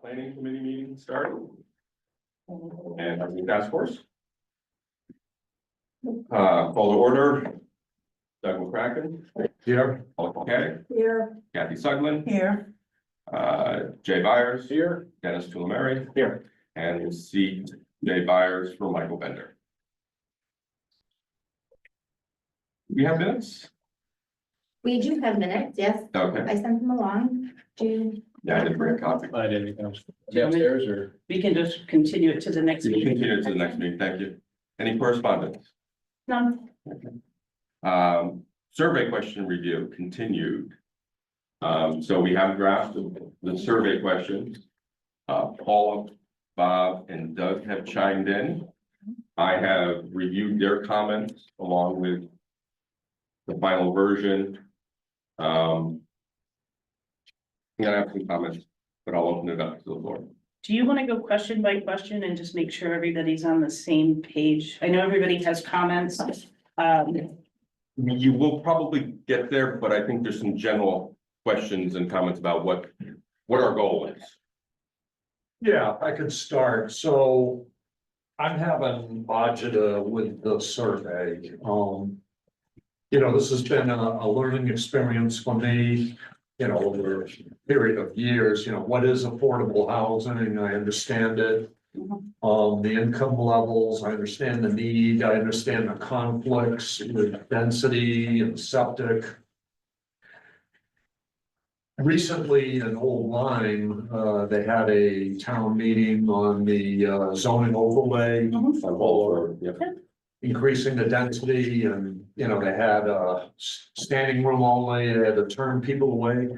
Planning Committee meeting started. And Housing Task Force. Call to order. Doug McCracken. Here. Paul McKay. Here. Kathy Sugland. Here. Jay Byers. Here. Dennis Tulamari. Here. And we'll seat Jay Byers for Michael Bender. We have minutes? We do have minutes, yes. Okay. I sent them along to. Yeah, I didn't bring a copy. I didn't know. Downstairs or? We can just continue it to the next We can meeting. continue to the next meeting. Thank you. Any correspondence? None. Survey question review continued. So we have drafted the survey questions. Paula, Bob, and Doug have chimed in. I have reviewed their comments along with the final version. I'm gonna have some comments, but I'll open it up to the floor. Do you want to go question by question and just make sure everybody's on the same page? I know everybody has comments. You will probably get there, but I think there's some general questions and comments about what our goal is. Yeah, I could start. So I'm having agita with the survey. This has been a learning experience for me, over a period of years, what is affordable housing? I understand it. The income levels, I understand the need, I understand the conflicts with density and septic. Recently in Old Lyme, they had a town meeting on the zoning overlay. For increasing the density and, they had a standing room only, they had to turn people away.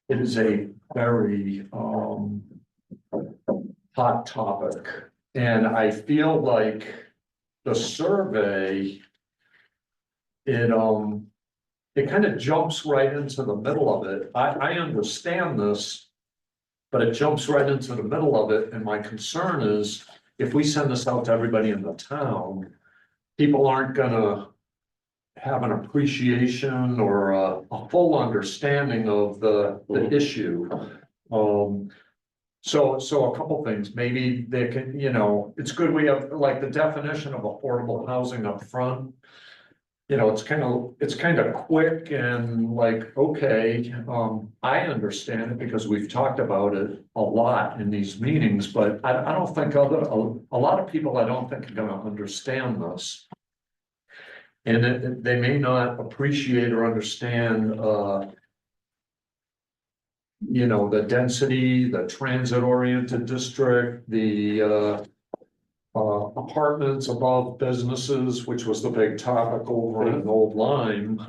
It is a very hot topic, and I feel like the survey, it kind of jumps right into the middle of it. I understand this, but it jumps right into the middle of it, and my concern is if we send this out to everybody in the town, people aren't gonna have an appreciation or a full understanding of the issue. So a couple things, maybe they can, it's good we have like the definition of affordable housing up front. It's kind of quick and like, okay, I understand it because we've talked about it a lot in these meetings, but I don't think a lot of people I don't think are gonna understand this. And they may not appreciate or understand, the density, the transit-oriented district, the apartments above businesses, which was the big topic over in Old Lyme.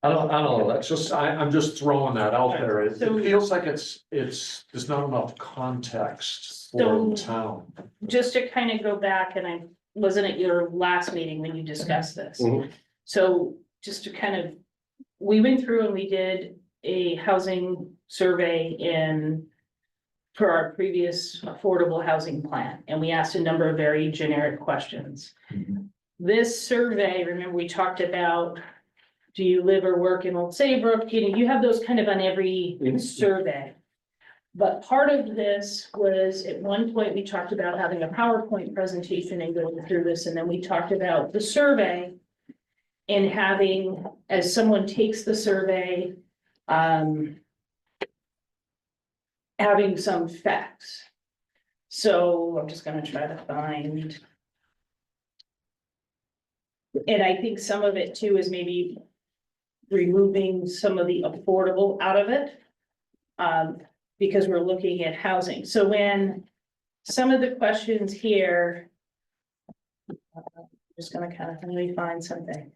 I don't know, that's just, I'm just throwing that out there. It feels like there's not enough context for the town. Just to kind of go back, and I wasn't at your last meeting when you discussed this. Mhm. So just to kind of, we went through and we did a housing survey for our previous affordable housing plan, and we asked a number of very generic questions. Mhm. This survey, remember, we talked about, do you live or work in Old Saybrook? You have those kind of on every survey. But part of this was, at one point, we talked about having a PowerPoint presentation and going through this, and then we talked about the survey and having, as someone takes the survey, having some facts. So I'm just gonna try to find. And I think some of it too is maybe removing some of the affordable out of it. Because we're looking at housing. So when some of the questions here. I'm just gonna kind of, let me find something.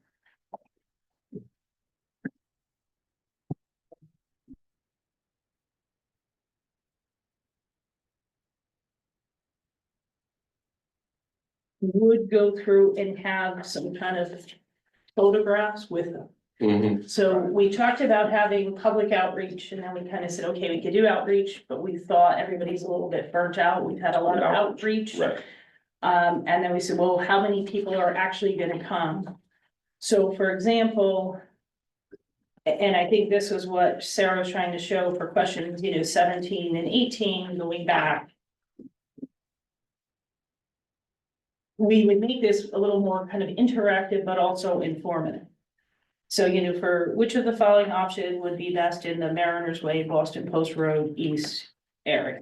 Would go through and have some kind of photographs with them. So we talked about having public outreach, and then we kind of said, okay, we could do outreach, but we thought everybody's a little bit burnt out. We've had a lot of outreach. Right. And then we said, well, how many people are actually gonna come? So for example, And I think this was what Sarah was trying to show for questions, 17 and 18 going back. We would make this a little more kind of interactive, but also informative. So, for which of the following option would be best in the Mariners Way, Boston Post Road East area?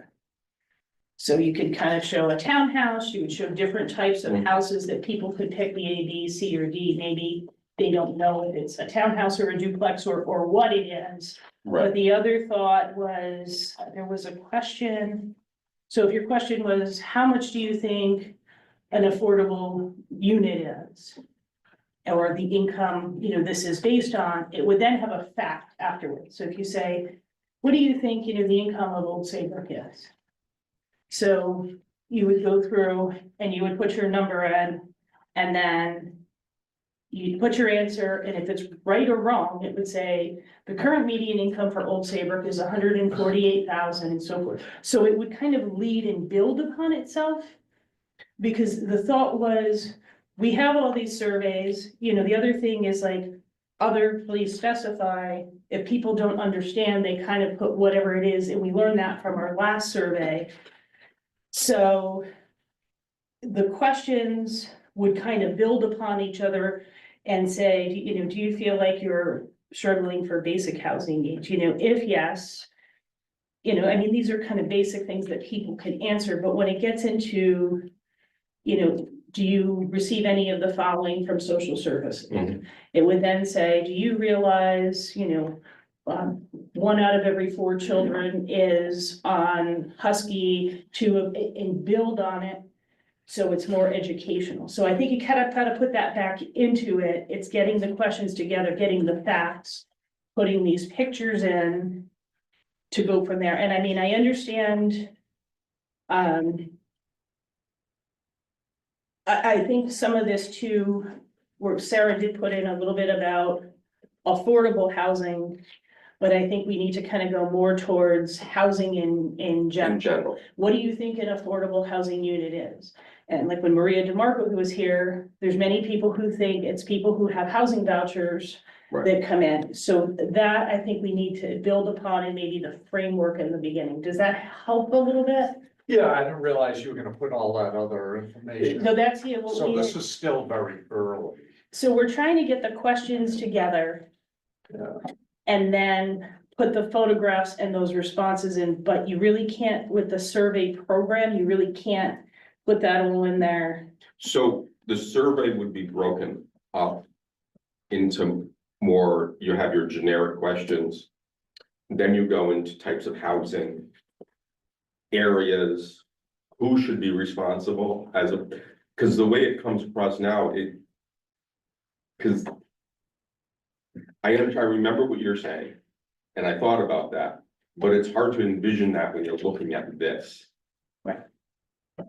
So you could kind of show a townhouse, you would show different types of houses that people could pick the A, B, C, or D. Maybe they don't know if it's a townhouse or a duplex or what it is. But the other thought was, there was a question. So if your question was, how much do you think an affordable unit is? Or the income, this is based on, it would then have a fact afterwards. So if you say, what do you think, the income of Old Saybrook is? So you would go through and you would put your number in, and then you'd put your answer, and if it's right or wrong, it would say, the current median income for Old Saybrook is 148,000 and so forth. So it would kind of lead and build upon itself. Because the thought was, we have all these surveys, the other thing is like, other please specify, if people don't understand, they kind of put whatever it is, and we learned that from our last survey. So the questions would kind of build upon each other and say, do you feel like you're struggling for basic housing needs? If yes, these are kind of basic things that people can answer, but when it gets into, do you receive any of the following from social services? Mhm. It would then say, do you realize, 1 out of every 4 children is on Husky and build on it. So it's more educational. So I think you kind of put that back into it. It's getting the questions together, getting the facts, putting these pictures in to go from there. And I understand, I think some of this too, where Sarah did put in a little bit about affordable housing. But I think we need to kind of go more towards housing in general. What do you think an affordable housing unit is? And like when Maria DeMarco, who was here, there's many people who think it's people who have housing vouchers that come in. So that I think we need to build upon and maybe the framework in the beginning. Does that help a little bit? Yeah, I didn't realize you were gonna put all that other information. So that's here. So this is still very early. So we're trying to get the questions together. Yeah. And then put the photographs and those responses in, but you really can't, with the survey program, you really can't put that all in there. So the survey would be broken up into more, you have your generic questions. Then you go into types of housing, areas, who should be responsible because the way it comes across now, because I remember what you're saying, and I thought about that, but it's hard to envision that when you're looking at this. Right.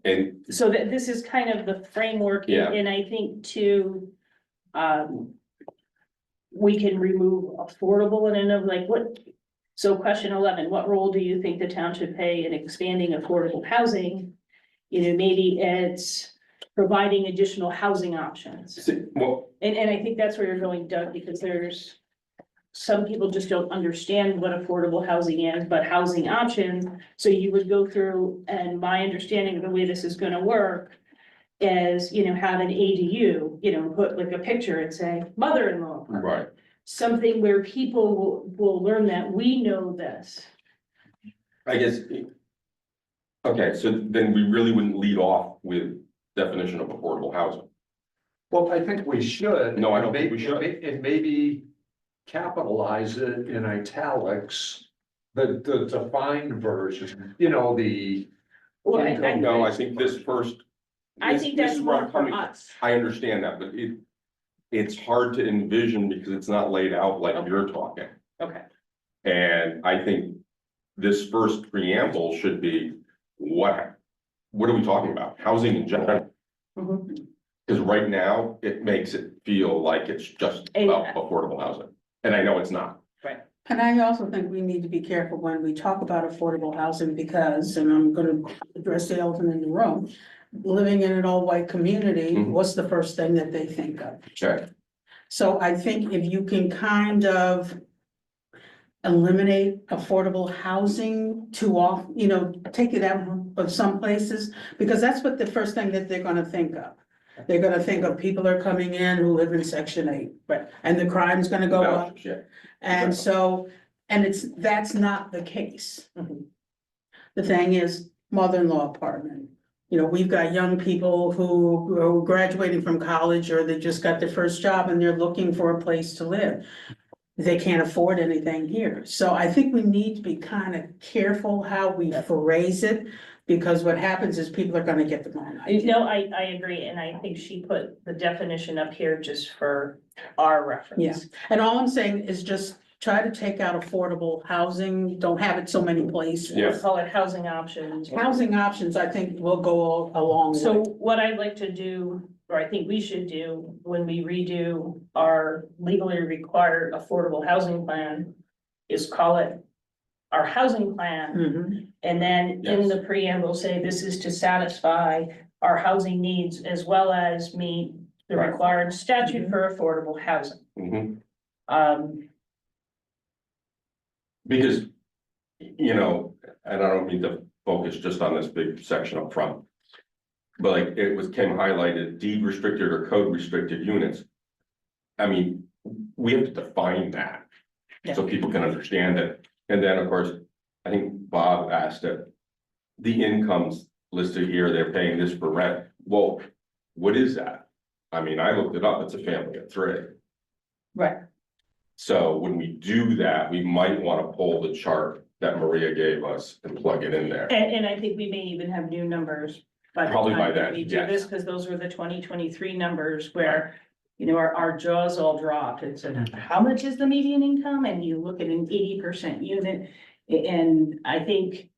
And So that this is kind of the framework, Yeah. and I think too, we can remove affordable and then like what, so question 11, what role do you think the town should play in expanding affordable housing? Maybe it's providing additional housing options. well, And I think that's where you're going, Doug, because there's some people just don't understand what affordable housing is, but housing options. So you would go through, and my understanding of the way this is gonna work is, have an ADU, put like a picture and say, mother-in-law. right, Something where people will learn that we know this. I guess. Okay, so then we really wouldn't lead off with definition of affordable housing. Well, I think we should. No, I don't think we should. And maybe capitalize it in italics, the defined version, the. Well, No, I think this first. I this- think this that's is where I'm more for coming- us. I understand that, but it's hard to envision because it's not laid out like you're talking. Okay. And I think this first preamble should be, what are we talking about? Housing in general? Mhm. Because right now, it makes it feel like it's just about affordable housing, and I know it's not. And I also think we need to be careful when we talk about affordable housing because, and I'm gonna address the elephant in the room. Living in an all-white community, Mhm. what's the first thing that they think of? Okay. So I think if you can kind of eliminate affordable housing too off, take it out of some places, because that's what the first thing that they're gonna think of. They're gonna think of people are coming in who live in section 8, Right. and the crime's gonna go up. Vouchers, yeah. And so, and that's not the case. The thing is, mother-in-law apartment. We've got young people who are graduating from college or they just got their first job and they're looking for a place to live. They can't afford anything here. So I think we need to be kind of careful how we phrase it, because what happens is people are gonna get the wrong idea. No, I agree, and I think she put the definition up here just for our reference. Yeah. And all I'm saying is just try to take out affordable housing, don't have it so many places. Yeah. Call it housing options. Housing options, I think, will go a long way. So what I'd like to do, or I think we should do, when we redo our legally required affordable housing plan, is call it our housing plan, Mhm. and then in Yes. the preamble say this is to satisfy our housing needs as well as meet the Right. required statute for affordable housing. Mhm. Um, Because, and I don't mean to focus just on this big section up front. But like came highlighted, deed restricted or code restricted units. I mean, we have to define that. So people can understand it. And then, of course, I think Bob asked it. The incomes listed here, they're paying this for rent. Well, what is that? I mean, I looked it up, it's a family of 3. right, So when we do that, we might want to pull the chart that Maria gave us and plug it in there. and I think we may even have new numbers by the Probably by time that then, we do yes. this, because those were the 2023 numbers where, our jaws all dropped and said, how much is the median income? And you look at an 80% unit. And I think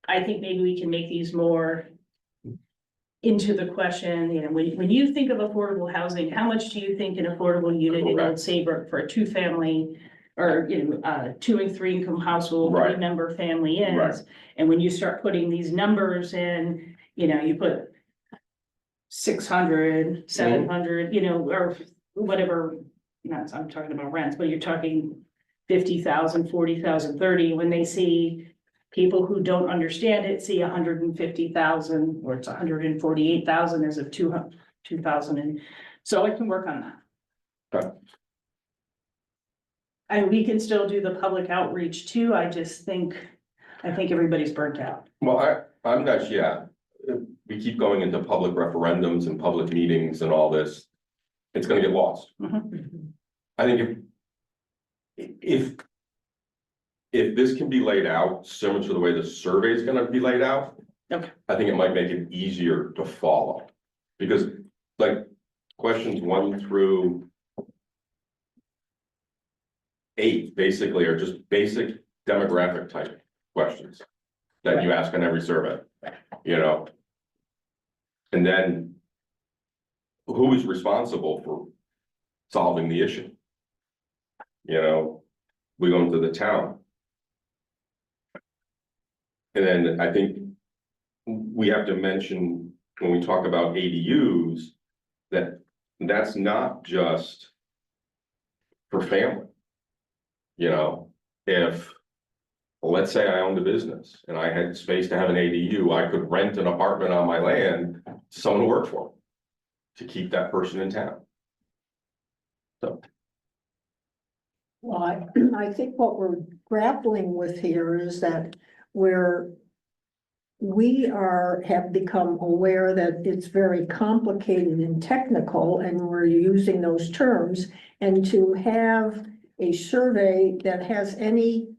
maybe we can make these more into the question, when you think of affordable housing, how much do you think an affordable unit in Old Saybrook for a 2-family or, 2 and 3 income household, Right. 3-member family is? Right. And when you start putting these numbers in, you put 600, 700, or whatever, I'm talking about rents, but you're talking 50,000, 40,000, 30, when they see people who don't understand it, see 150,000, or it's 148,000 as of 2,000, and so I can work on that. Okay. And we can still do the public outreach too, I think everybody's burnt out. Well, I'm not, yeah, we keep going into public referendums and public meetings and all this. It's gonna get lost. I think if this can be laid out similar to the way the survey is gonna be laid out. Okay. I think it might make it easier to follow, because like questions 1 through 8 basically are just basic demographic type questions that you ask on every survey, And then who is responsible for solving the issue? We go into the town. And then I think we have to mention, when we talk about ADUs, that's not just for family. If, let's say I owned a business and I had space to have an ADU, I could rent an apartment on my land to someone who worked for me to keep that person in town. So, Well, I think what we're grappling with here is that have become aware that it's very complicated and technical, and we're using those terms, and to have a survey that has any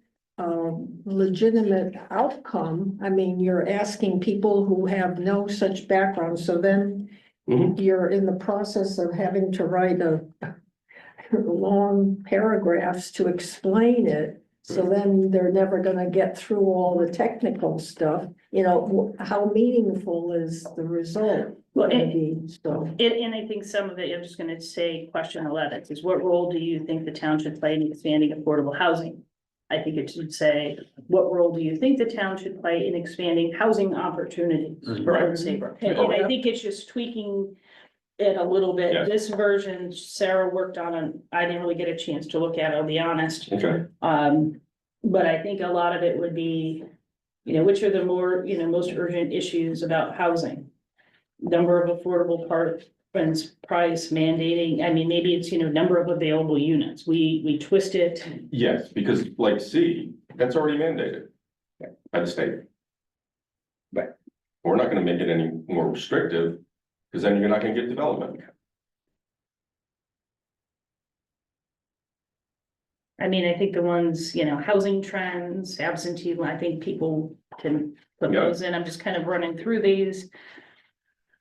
legitimate outcome. I mean, you're asking people who have no such background, so then you're in the process of having to write long paragraphs to explain it. So then they're never gonna get through all the technical stuff, how meaningful is the result Well, gonna be, so. And I think some of it, I'm just gonna say, question 11, is what role do you think the town should play in expanding affordable housing? I think it should say, what role do you think the town should play in expanding housing opportunities for Old Saybrook? And I think it's just tweaking it a little bit. Yes. This version Sarah worked on, and I didn't really get a chance to look at it, I'll be honest. okay, But I think a lot of it would be, which are the more, most urgent issues about housing? Number of affordable apartments, price mandating, I mean, maybe it's, number of available units, we twist it. Yes, because like C, that's already mandated by the state. Right. We're not gonna make it any more restrictive, because then you're not gonna get development. I mean, I think the ones, housing trends, absentee, I think people can put Yeah. those in, I'm just kind of running through these.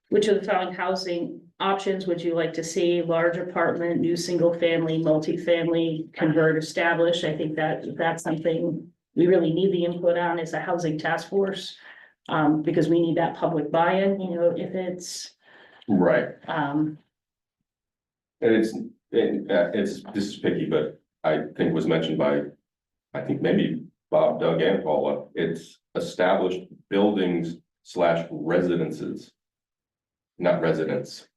Which of the following housing options would you like to see? Large apartment, new single family, multifamily, convert, establish? I think that's something we really need the input on as a housing task force. Because we need that public buy-in, if it's, Right. um, And this is picky, but I think was mentioned by, I think maybe Bob, Doug, and Paula, it's established buildings / residences. Not residents.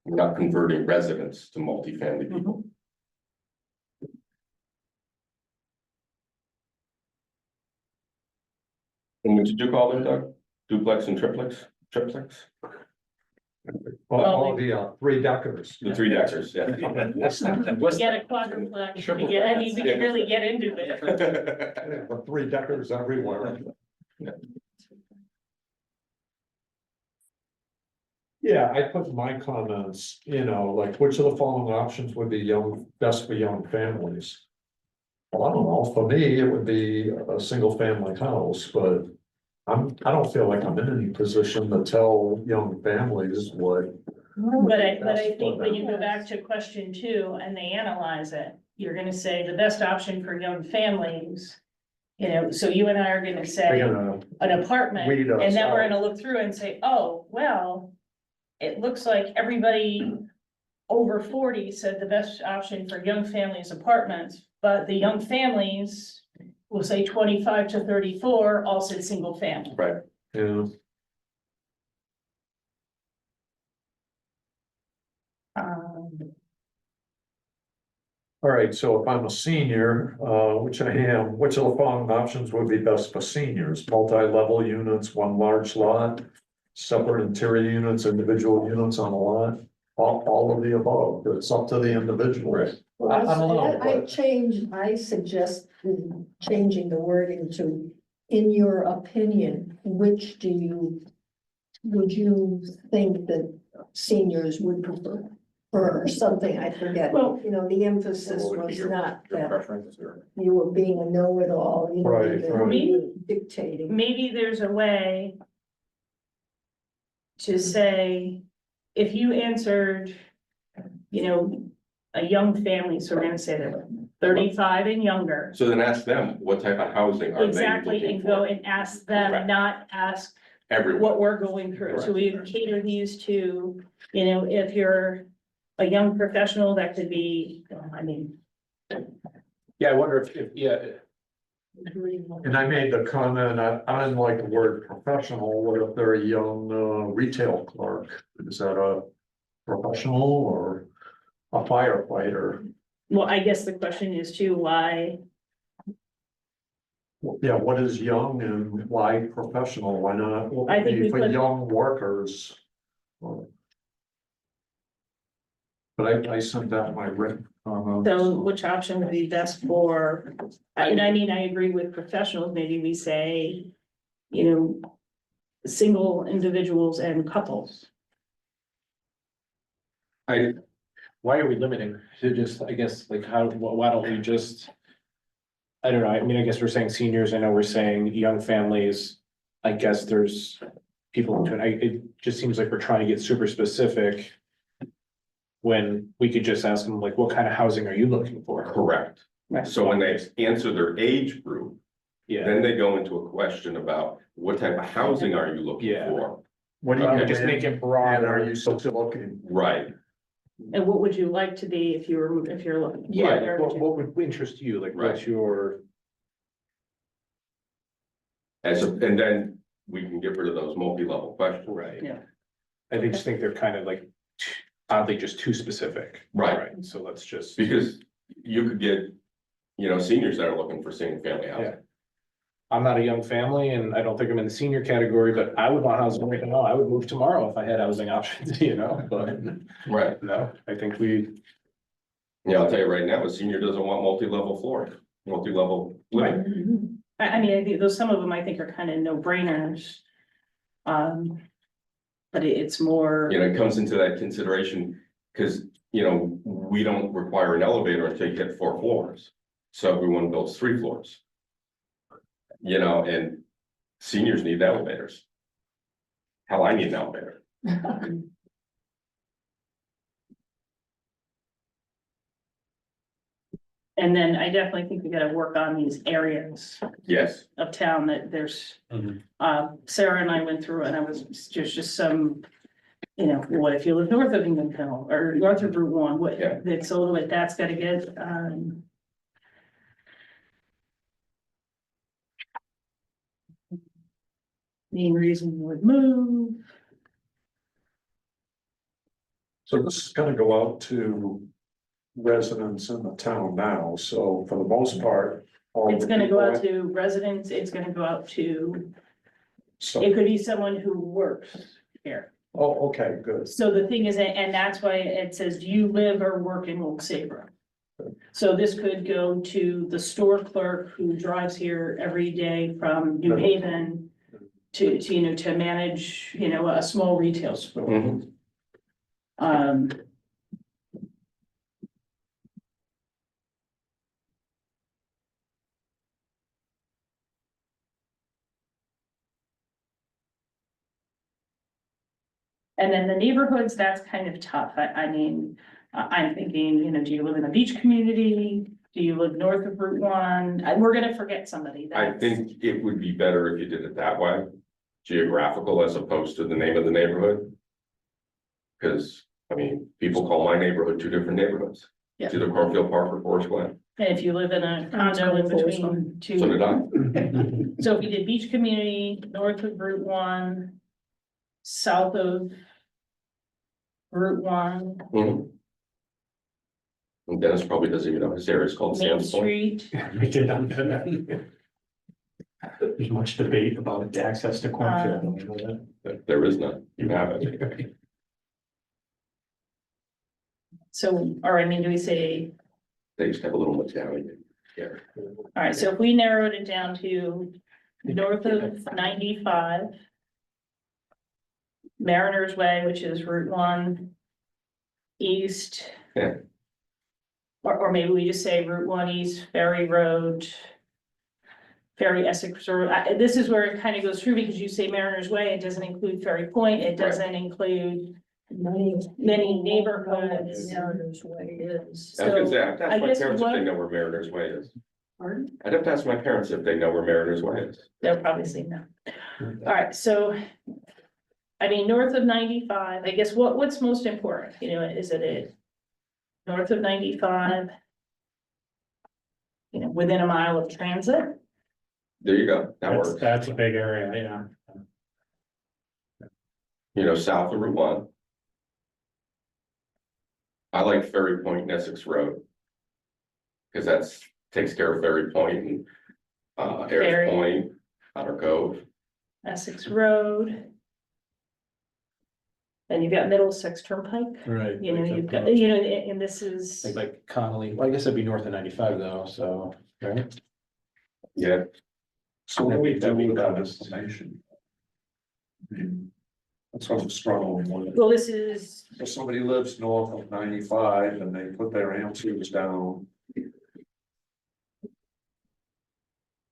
We're not converting residents to multifamily people. And what did you call them, Doug? Duplex and triplex? All the 3-deckers. The 3-deckers, yeah. we get a quadruplex, we can really get into it. The 3-deckers everywhere. Yeah, I put my comments, like which of the following options would be best for young families? Well, I don't know, for me, it would be a single family house, but I don't feel like I'm in any position to tell young families what. But I think when you go back to question 2 and they analyze it, you're gonna say the best option for young families. So you and I are gonna say an apartment, weed us and then we're out. gonna look through and say, oh, well. It looks like everybody over 40 said the best option for young families apartments, but the young families. Will say 25 to 34 all said single family. Right. Yeah, all right, so if I'm a senior, which I am, which of the following options would be best for seniors? Multi-level units, one large lot, separate interior units, individual units on a lot, all of the above, it's up to the individual. Right. I don't know, I suggest changing the wording to, in your opinion, which would you think that seniors would prefer? Or something, I forget, Well- the emphasis What would be was your not that preference or? you were being a know-it-all, Right, that right. you were dictating. Maybe there's a way. To say, if you answered, a young family, so we're gonna say they're 35 and younger. So then ask them, what type of housing are they Exactly, looking and go for? and ask them, Correct. not ask Everyone. what we're going through. So we cater these to, if you're a young professional, that could be, Yeah, I wonder if, And I made the comment, I didn't like the word professional, what if they're a young retail clerk? Is that a professional or a firefighter? well, I guess the question is too, why? Yeah, what is young and why professional? Why not? Well, I think we for put- young workers. But I sent out my written comments. So which option would be best for, and I mean, I agree with professionals, maybe we say, single individuals and couples. why are we limiting to just, I guess, like, why don't we just? I don't know, I mean, I guess we're saying seniors, I know we're saying young families, I guess there's people between, it just seems like we're trying to get super specific. When we could just ask them, like, what kind of housing are you looking for? Correct. Right. So when they answer their age group, Yeah, then they go into a question about what type of housing are you looking Yeah. for? What do Okay, you just make it And broader. are you still looking? Right. And what would you like to be if you're looking? Yeah, for- like, what would interest you, like, what's Right. your, And then we can get rid of those multi-level questions. right? Yeah. I think, just think they're kind of like oddly just too specific. Right. So let's just. Because you could get, seniors that are looking for single family housing. Yeah. I'm not a young family and I don't think I'm in the senior category, but I would want housing right now. I would move tomorrow if I had housing options, but Right. no, I think we, Yeah, I'll tell you right now, a senior doesn't want multi-level flooring, multi-level living. I mean, I think those, some of them I think are kind of no brainers. But it's more, It comes into that consideration, because, we don't require an elevator until you get 4 floors. So everyone builds 3 floors. And seniors need elevators. Hell, I need an elevator. and then I definitely think we gotta work on these areas Yes, of town that there's. Mhm. Sarah and I went through and I was just some. What if you live north of England Hill or north of Route 1, what, Yeah. it's a little bit, that's gotta get, main reason you would move. So this is gonna go out to residents in the town now, so for the most part. all It's the gonna go out people- to residents, it's gonna go out to, So, it could be someone who works here. oh, okay, good. So the thing is, and that's why it says, do you live or work in Old Saybrook? So this could go to the store clerk who drives here every day from New Haven to manage, a small retail store. Mhm. Um, And then the neighborhoods, that's kind of tough. I mean, I'm thinking, do you live in a beach community? Do you live north of Route 1? We're gonna forget somebody. I That's- think it would be better if you did it that way, geographical as opposed to the name of the neighborhood. Because, people call my neighborhood 2 different neighborhoods. Yeah. It's either Cornfield Park or Forest Glen. And if you live in a condo in between two. So did I. So if you did beach community, north of Route 1, south of Route 1, Mhm. And Dennis probably doesn't even know his area is called Main Sands Point. Street, We did not know that. There's much debate about the access to cornfield. There is none. You have it. so, or I mean, do we say, They used to have a little medallion. Yeah. all right, so if we narrowed it down to north of 95. Mariners Way, which is Route 1. East. Yeah. Or maybe we just say Route 1 East, Ferry Road. Ferry Essex Road, this is where it kind of goes through because you say Mariners Way, it doesn't include Ferry Point, it doesn't include. Many neighborhoods. Mariners Way is. I was gonna say, I have to I ask my guess parents if what- they know where Mariners Way is. Pardon? I'd have to ask my parents if they know where Mariners Way is. They'll probably say no. All right, so. I mean, north of 95, I guess what's most important, is it north of 95? Within a mile of transit? There you go. That That's, works. that's a big area, yeah. South of Route 1. I like Ferry Point and Essex Road. Because takes care of Ferry Point and Ferry. Ayers Point, Otter Cove. Essex Road. And you've got Middlesex Turnpike, right. you've got, and this is. Like Connolly, well, I guess it'd be north of 95 though, so, right? Yeah, So what do we do with that That'd be information? That's what I'm struggling with. Well, this is, If somebody lives north of 95 and they put their answers down.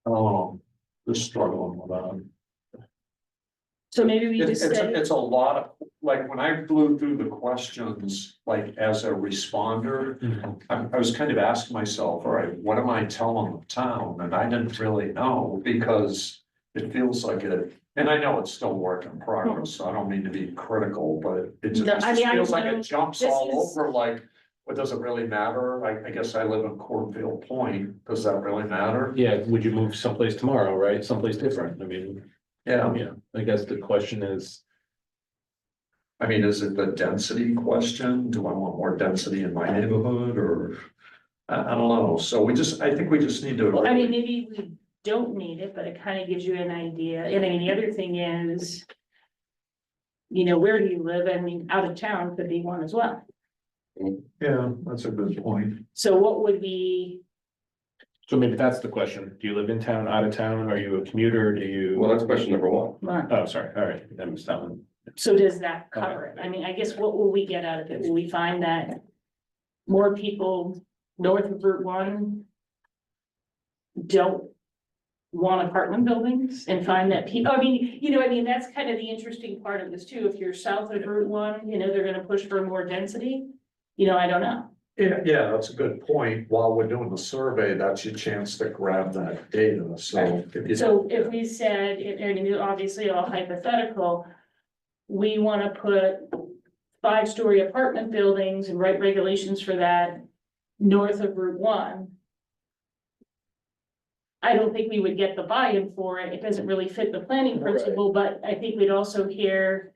Oh, just struggling with that. so maybe we It's, just say, it's a lot of, like, when I flew through the questions, like, as a responder, I was kind of asking myself, all right, what am I telling the town? And I didn't really know, because it feels like it, and I know it's still work in progress, so I don't mean to be critical, but it just No, I mean, I feels like know it jumps this all is- over, like, what does it really matter? I guess I live in Cornfield Point, does that really matter? Yeah, would you move someplace tomorrow, right? Someplace different, I mean, Yeah, I guess the question is, I mean, is it the density question? Do I want more density in my neighborhood, or? I don't know, so I think we just need to. Well, I mean, maybe we don't need it, but it kind of gives you an idea. And I mean, the other thing is, you know, where do you live? I mean, out of town could be one as well. Yeah, that's a good point. So what would be, So maybe that's the question. Do you live in town, out of town? Are you a commuter? Do you? Well, that's question number one. Oh, sorry. All right. That was that one. so does that cover it? I mean, I guess what will we get out of it? Will we find that more people north of Route 1 don't want apartment buildings and find that people, I mean, you know, I mean, that's kind of the interesting part of this too. If you're south of Route 1, you know, they're gonna push for more density. You know, I don't know. Yeah, that's a good point. While we're doing the survey, that's your chance to grab that data, so. So if we said, and obviously all hypothetical, we wanna put 5-story apartment buildings and write regulations for that north of Route 1. I don't think we would get the buy-in for it. It doesn't really fit the planning principle, but I think we'd also hear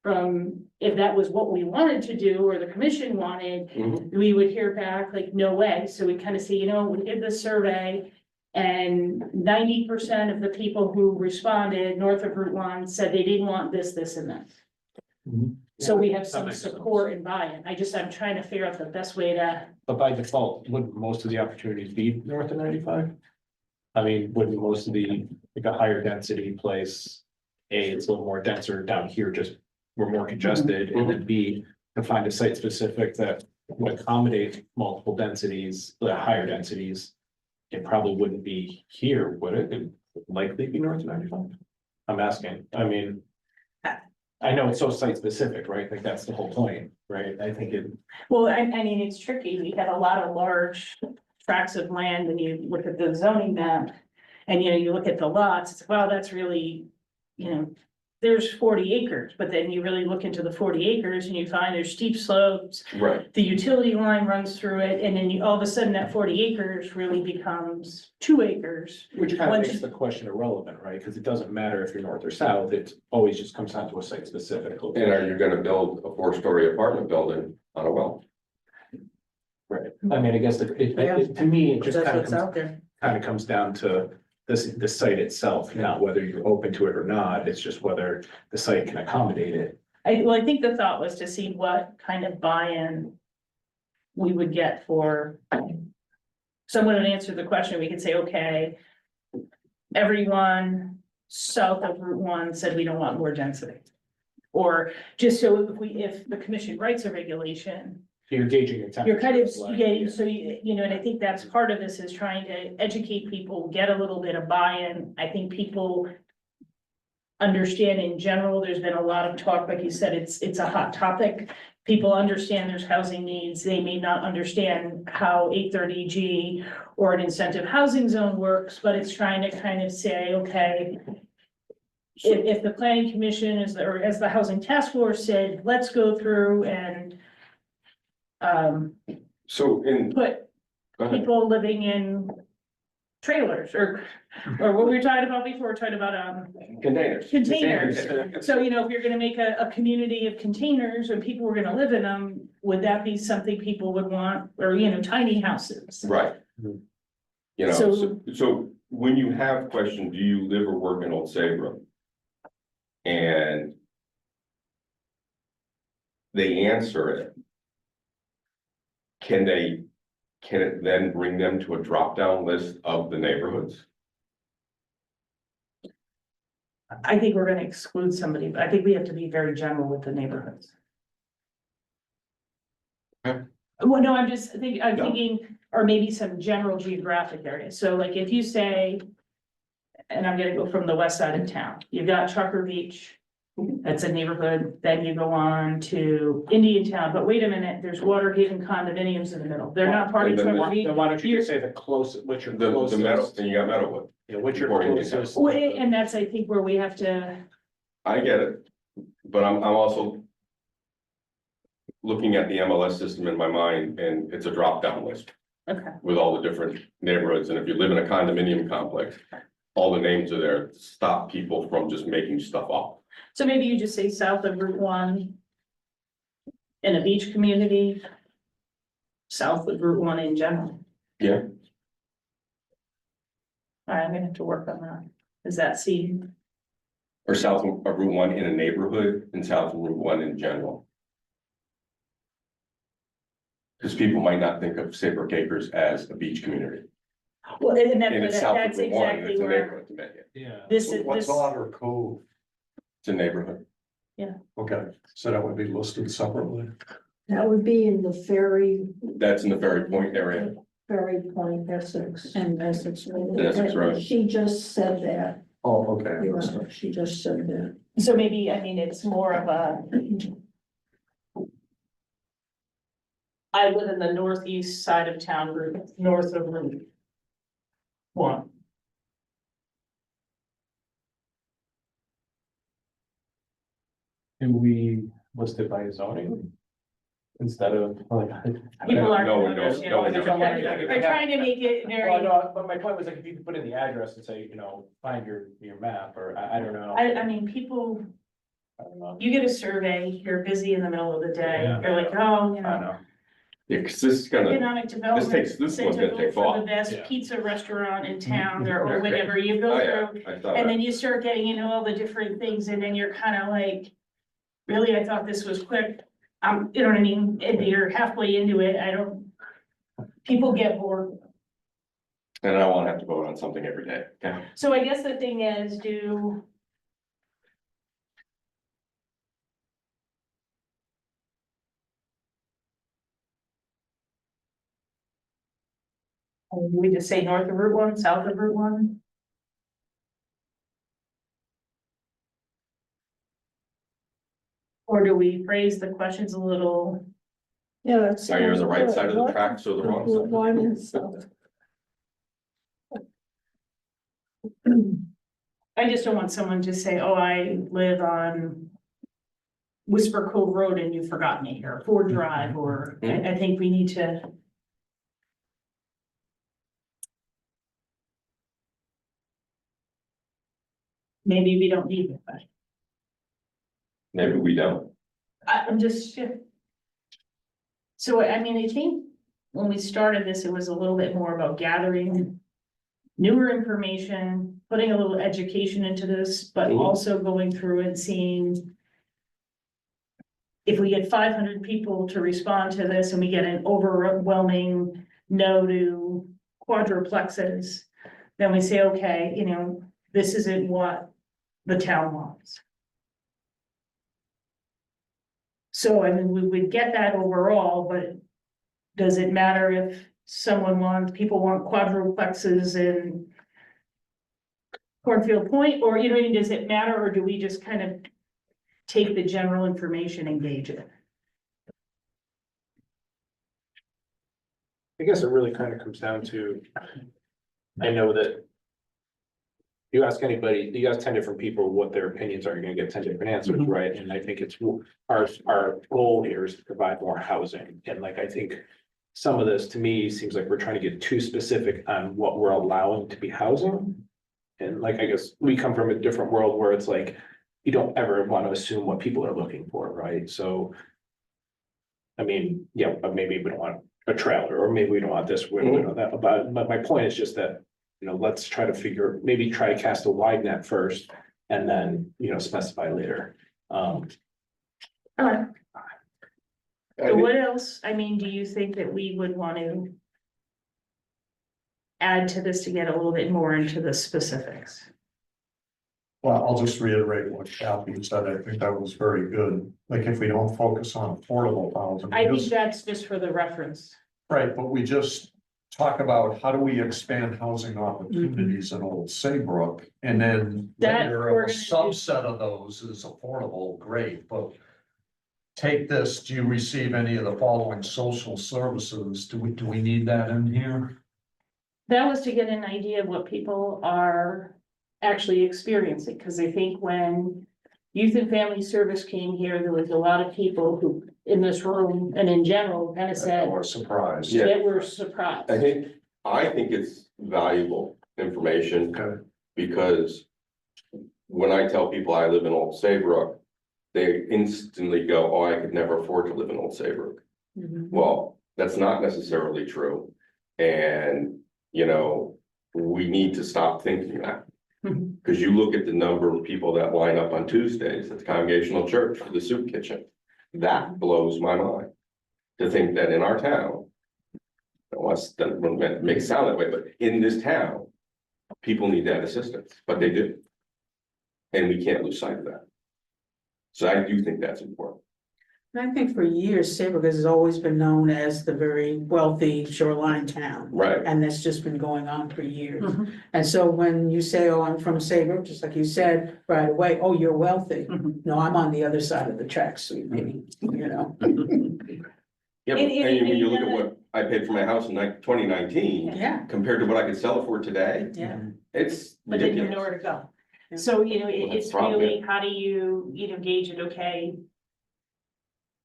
from, if that was what we wanted to do or the commission wanted, Mhm. we would hear back like, no way. So we kind of say, you know, we did the survey and 90% of the people who responded north of Route 1 said they didn't want this, this, and this. Mhm. So we have That some makes sense. support and buy-in. I'm trying to figure out the best way to, But by default, wouldn't most of the opportunities be north of 95? I mean, wouldn't most of the, like a higher density place, A, it's a little more denser down here, just we're more congested, and then B, to find a site specific that would accommodate multiple densities, the higher densities. It probably wouldn't be here, would it? It would likely be north of 95. I'm asking, I mean. I know it's so site specific, right? Like that's the whole point, right? I think it. well, I mean, it's tricky. We have a lot of large tracts of land and you look at the zoning map. And you know, you look at the lots, it's, wow, that's really, you know, there's 40 acres, but then you really look into the 40 acres and you find there's steep slopes. Right, The utility line runs through it, and then you, all of a sudden that 40 acres really becomes 2 acres. Which kind of Once makes you- the question irrelevant, right? Because it doesn't matter if you're north or south, it always just comes down to a site specific. and are you gonna build a 4-story apartment building on a well? Right, I mean, I guess to me, it just kind of comes, there. comes down to the site itself, not whether you're open to it or not, it's just whether the site can accommodate it. I think the thought was to see what kind of buy-in we would get for. Someone would answer the question, we could say, okay, everyone south of Route 1 said we don't want more density. Or just so if the commission writes a regulation, You're gauging your temperature. you're kind of like, getting, so you know, and I think that's part of this is trying to educate people, get a little bit of buy-in. I think people understand in general, there's been a lot of talk, like you said, it's a hot topic. People understand there's housing needs. They may not understand how 830G or an incentive housing zone works, but it's trying to kind of say, okay, if the planning commission is, or as the housing task force said, let's go through and So put go ahead. people living in trailers or what we were talking about before, we're talking about, Containers. containers. So, you know, if you're gonna make a community of containers and people were gonna live in them, would that be something people would want, or, you know, tiny houses? Right. Mhm. You know, So- so when you have questions, do you live or work in Old Saybrook? And they answer it. Can it then bring them to a drop-down list of the neighborhoods? I think we're gonna exclude somebody, but I think we have to be very general with the neighborhoods. Okay. Well, no, I'm No. thinking, or maybe some general geographic areas. So like if you say, and I'm gonna go from the west side of town, you've got Trucker Beach. That's a neighborhood, then you go on to Indian Town, but wait a minute, there's Waterhaven condominiums in the middle. They're not part of And then Trucker Beach. Then why don't you just say the closest, what's your The Meadow, closest? and you got Meadowwood. Yeah, what's your Before Indian Town. closest? Well, and that's, I think, where we have to, I get it, but I'm also looking at the MLS system in my mind, and it's a drop-down list okay. with all the different neighborhoods, and if you live in a condominium complex, all the names are there to stop people from just making stuff up. So maybe you just say south of Route 1. In a beach community. South of Route 1 in general. Yeah, I'm gonna have to work on that. Is that seating? or south of Route 1 in a neighborhood and south of Route 1 in general. Because people might not think of Saybrook Acres as a beach community. Well, and And it's south of that's Route 1, exactly it's a where neighborhood to me. Yeah. this So is, what's this, Otter Cove? It's a neighborhood. Okay, so that would be listed separately. That would be in the ferry, That's in the Ferry Point area. Ferry Point, Essex. And Essex Road. Essex Road. She just said that. Oh, okay. Yeah, she just said that. so maybe, I mean, it's more of a. I live in the northeast side of town, north of Route 1. Do we list it by zoning? Instead of like. People aren't. No one knows, no one knows. They're trying to make it Well, very, no, but my point was like, if you could put in the address and say, find your map, or I don't know. I mean, people, I don't know. you get a survey, you're busy in the middle of the day, Yeah. you're like, oh, I don't know. Yeah, because this is gonna, economic development. this one's gonna center take for off. the best Yeah. pizza restaurant in town, or Okay. whatever, you oh go yeah, through. I saw And that. then you start getting into all the different things, and then you're kind of like, really, I thought this was quick. You know what I mean? And you're halfway into it, people get bored. And I don't wanna have to vote on something every day. Okay. So I guess the thing is, we just say north of Route 1, south of Route 1? Or do we phrase the questions a little? Yeah, that's. Are you on the right side of the tracks or the wrong side? One and south. I just don't want someone to say, oh, I live on Whisper Cove Road and you forgot me, or Ford Drive, or I think we need to. Maybe we don't need it, but Maybe we don't. I'm just. So, I mean, I think when we started this, it was a little bit more about gathering newer information, putting a little education into this, but Mhm. also going through and seeing if we get 500 people to respond to this and we get an overwhelming no to quadruplexes, then we say, okay, this isn't what the town wants. So, I mean, we would get that overall, but does it matter if people want quadruplexes in Cornfield Point, or, does it matter, or do we just kind of take the general information and gauge it? I guess it really kind of comes down to, I know that. You ask 10 different people what their opinions are, you're gonna get 10 different answers, right? And I think it's, our goal here is to provide more housing, and like, I think. Some of this, to me, seems like we're trying to get too specific on what we're allowing to be housing. And like, I guess we come from a different world where it's like, you don't ever want to assume what people are looking for, right? So. I mean, yeah, but maybe we don't want a trailer, or maybe we don't want this, we don't want that, but my point is just that. Let's try to cast a wide net first, and then, specify later. Alright, so what else, do you think that we would want to add to this to get a little bit more into the specifics? Well, I'll just reiterate what Kathy said. I think that was very good. Like, if we don't focus on affordable housing. I think that's just for the reference. Right, but we just talk about how do we expand housing opportunities in Old Saybrook, and then That later, we're a gonna do. subset of those is affordable, great, but take this, do you receive any of the following social services? Do we need that in here? That was to get an idea of what people are actually experiencing, because I think when Youth and Family Service came here, there was a lot of people who, in this room and in general, kind of said Or surprised? Yeah. that were surprised. I think it's valuable information. Okay. Because when I tell people I live in Old Saybrook, they instantly go, oh, I could never afford to live in Old Saybrook. Mhm. Well, that's not necessarily true. And, we need to stop thinking that. Mhm. Because you look at the number of people that line up on Tuesdays at the Congregational Church for the soup kitchen. That blows my mind. To think that in our town. Unless that wouldn't make it sound that way, but in this town. People need that assistance, but they do. And we can't lose sight of that. So I do think that's important. And I think for years, Saybrook has always been known as the very wealthy shoreline town. Right. And that's just been going on for years. Mhm. And so when you say, oh, I'm from Saybrook, just like you said right away, oh, you're wealthy. Mhm. No, I'm on the other side of the tracks, sweetie, you know? Yeah, but And- I mean, when you look at and- what I paid for my house in 2019 Yeah, compared to what I could sell it for today, yeah. it's But then you know ridiculous. where to go. Yeah. So, Well, that's it's the problem, really, how do you, gauge it, okay?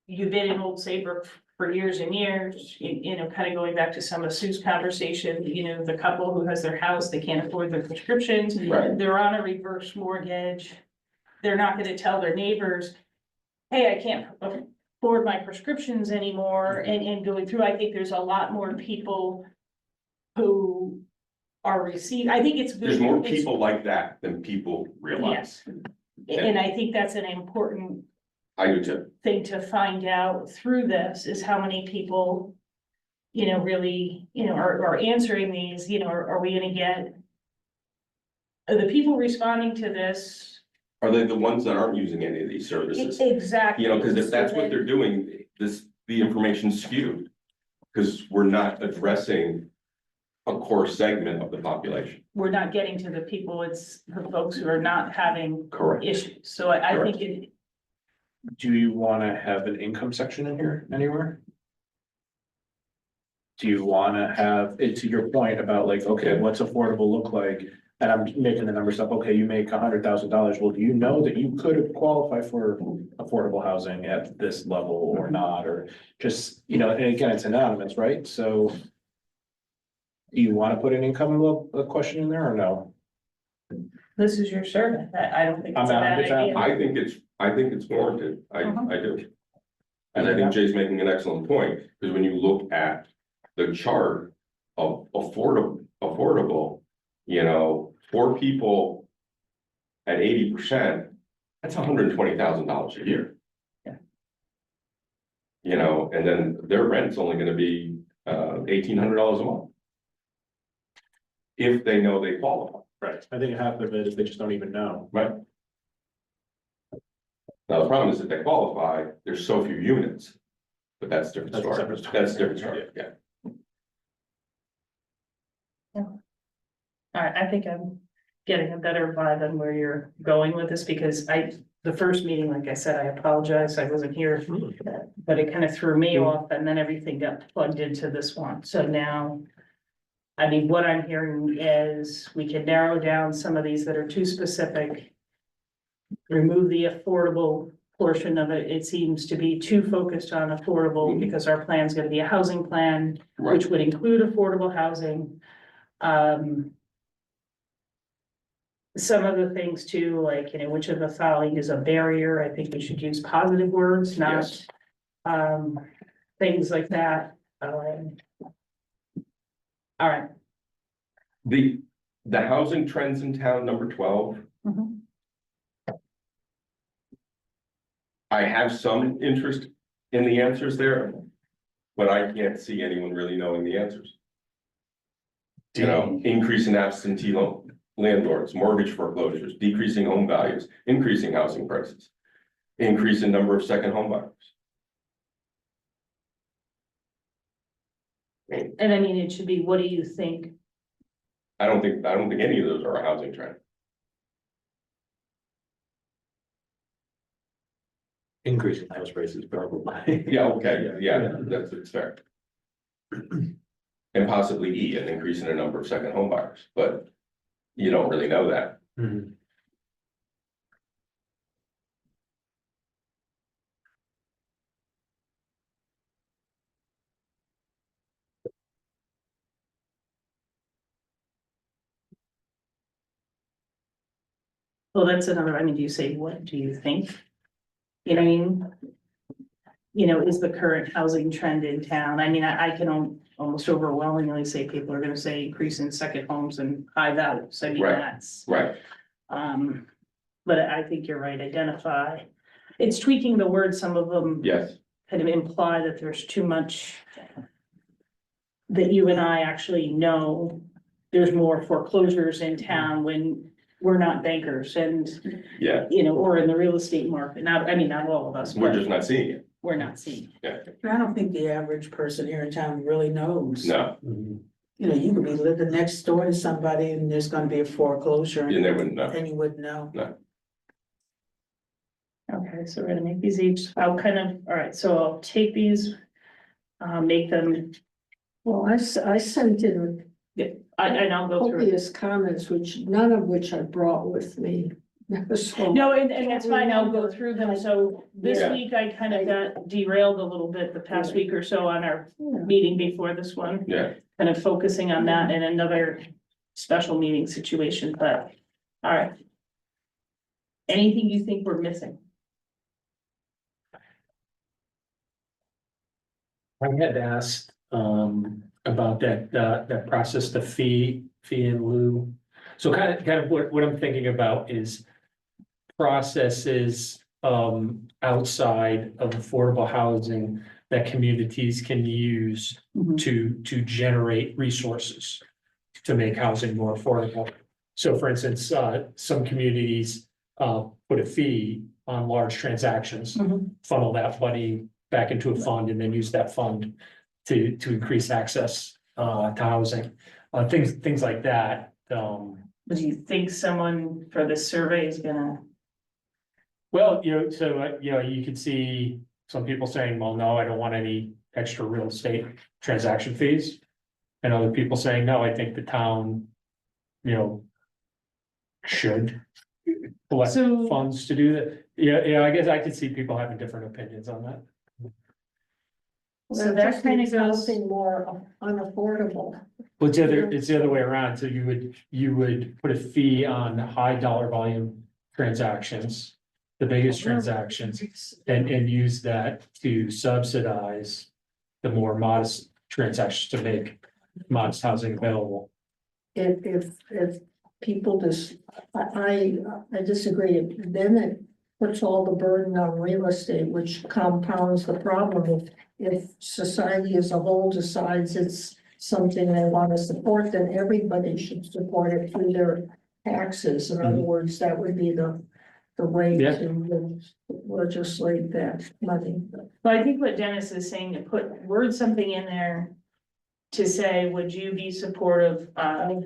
You've been in Old Saybrook for years and years, kind of going back to some of Sue's conversation, the couple who has their house, they can't afford their prescriptions. Right. They're on a reverse mortgage. They're not gonna tell their neighbors, hey, I can't afford my prescriptions anymore, and going through, I think there's a lot more people who are I think it's good. There's more it's- people like that than people realize. And I think that's an important I do too. thing to find out through this, is how many people, really, are answering these, are we gonna get? Are the people responding to this? Are they the ones that aren't using any of these services? Exactly. Because if that's what So they're doing, the information's skewed. Because we're not addressing a core segment of the population. we're not getting to the people, it's the folks who are not having Correct. issues, so I think it, Do you wanna have an income section in here anywhere? Do you wanna have, to your point about like, okay, what's affordable look like? And I'm making the numbers up, okay, you make $100,000, well, do you know that you could qualify for affordable housing at this level or not, or just, and again, it's anonymous, right, so. Do you wanna put an income question in there or no? this is your survey, I don't think it's a I'm bad just idea. I think it's warranted. I do. And I Yeah. think Jay's making an excellent point, because when you look at the chart of affordable, 4 people at 80%, that's $120,000 a year. Yeah. And then their rent's only gonna be $1,800 a month. If they know they qualify. Right. I think half of it is they just don't even know. Right. Now, the problem is that they qualify, there's so few units, but that's a different That's a story. separate story. That's a different story, yeah. I think I'm getting a better vibe on where you're going with this, because the first meeting, like I said, I apologize, I wasn't here. But it kind of threw me off, and then everything got plugged into this one, so now. I mean, what I'm hearing is we can narrow down some of these that are too specific. Remove the affordable portion of it, it seems to be too focused on affordable, because our plan's gonna be a housing plan, which would include affordable housing. Some of the things too, like, which of the following is a barrier, I think we should use positive words, not, Yes. things like that. All right. The housing trends in town, number 12. Mhm. I have some interest in the answers there, but I can't see anyone really knowing the answers. Increase in absentee landlords, mortgage foreclosures, decreasing home values, increasing housing prices, increase in number of second home buyers. And I mean, it should be, what do you think? I don't think any of those are a housing trend. Increasing house prices probably. Yeah, okay, yeah, that's fair. And possibly E, an increase in the number of second home buyers, but you don't really know that. Mhm. Well, that's another, I mean, do you say, what do you think? You know what I mean? is the current housing trend in town? I mean, I can almost overwhelmingly say people are gonna say increase in second homes and high values. I mean, Right. that's, Right, but I think you're right, identify. It's tweaking the words, some of them yes, kind of imply that there's too much that you and I actually know there's more foreclosures in town when we're not bankers and, yeah, or in the real estate market. Not, I mean, not all of us, we're but just not seeing it, we're not seeing. I don't think the average person here in town really knows. no, You could be living next door to somebody and there's gonna be a foreclosure you and never know. and you wouldn't know. Okay, so we're gonna make these each, I'll kind of, all right, so I'll take these, make them, Well, I sent in and I'll go through. copious comments, none of which I brought with me. So, No, and that's fine, I'll go through them, so this Yeah. week I kind of got derailed a little bit the past week or so on our yeah. meeting before this one. Yeah, Kind of focusing on that in another special meeting situation, but, all right. Anything you think we're missing? I had asked, about that process, the fee in lieu. So kind of what I'm thinking about is processes, outside of affordable housing that communities can use to generate resources to make housing more affordable. So for instance, some communities, put a fee on large transactions, funnel that money back into a fund and then use that fund to increase access to housing, things like that. Do you think someone for this survey is gonna? Well, so you could see some people saying, well, no, I don't want any extra real estate transaction fees. And other people saying, no, I think the town, should collect So- funds to do that. Yeah, I guess I could see people having different opinions on that. So That that just kind of makes goes, housing more unaffordable. But it's the other way around, so you would put a fee on high dollar volume transactions. The biggest transactions, and use that to subsidize the more modest transactions to make modest housing available. If people I disagree, then it puts all the burden on real estate, which compounds the problem. If society as a whole decides it's something they want to support, then everybody should support it through their taxes. In other words, that would be the way Yeah. to legislate that money. but I think what Dennis is saying, to put word something in there. To say, would you be supportive of,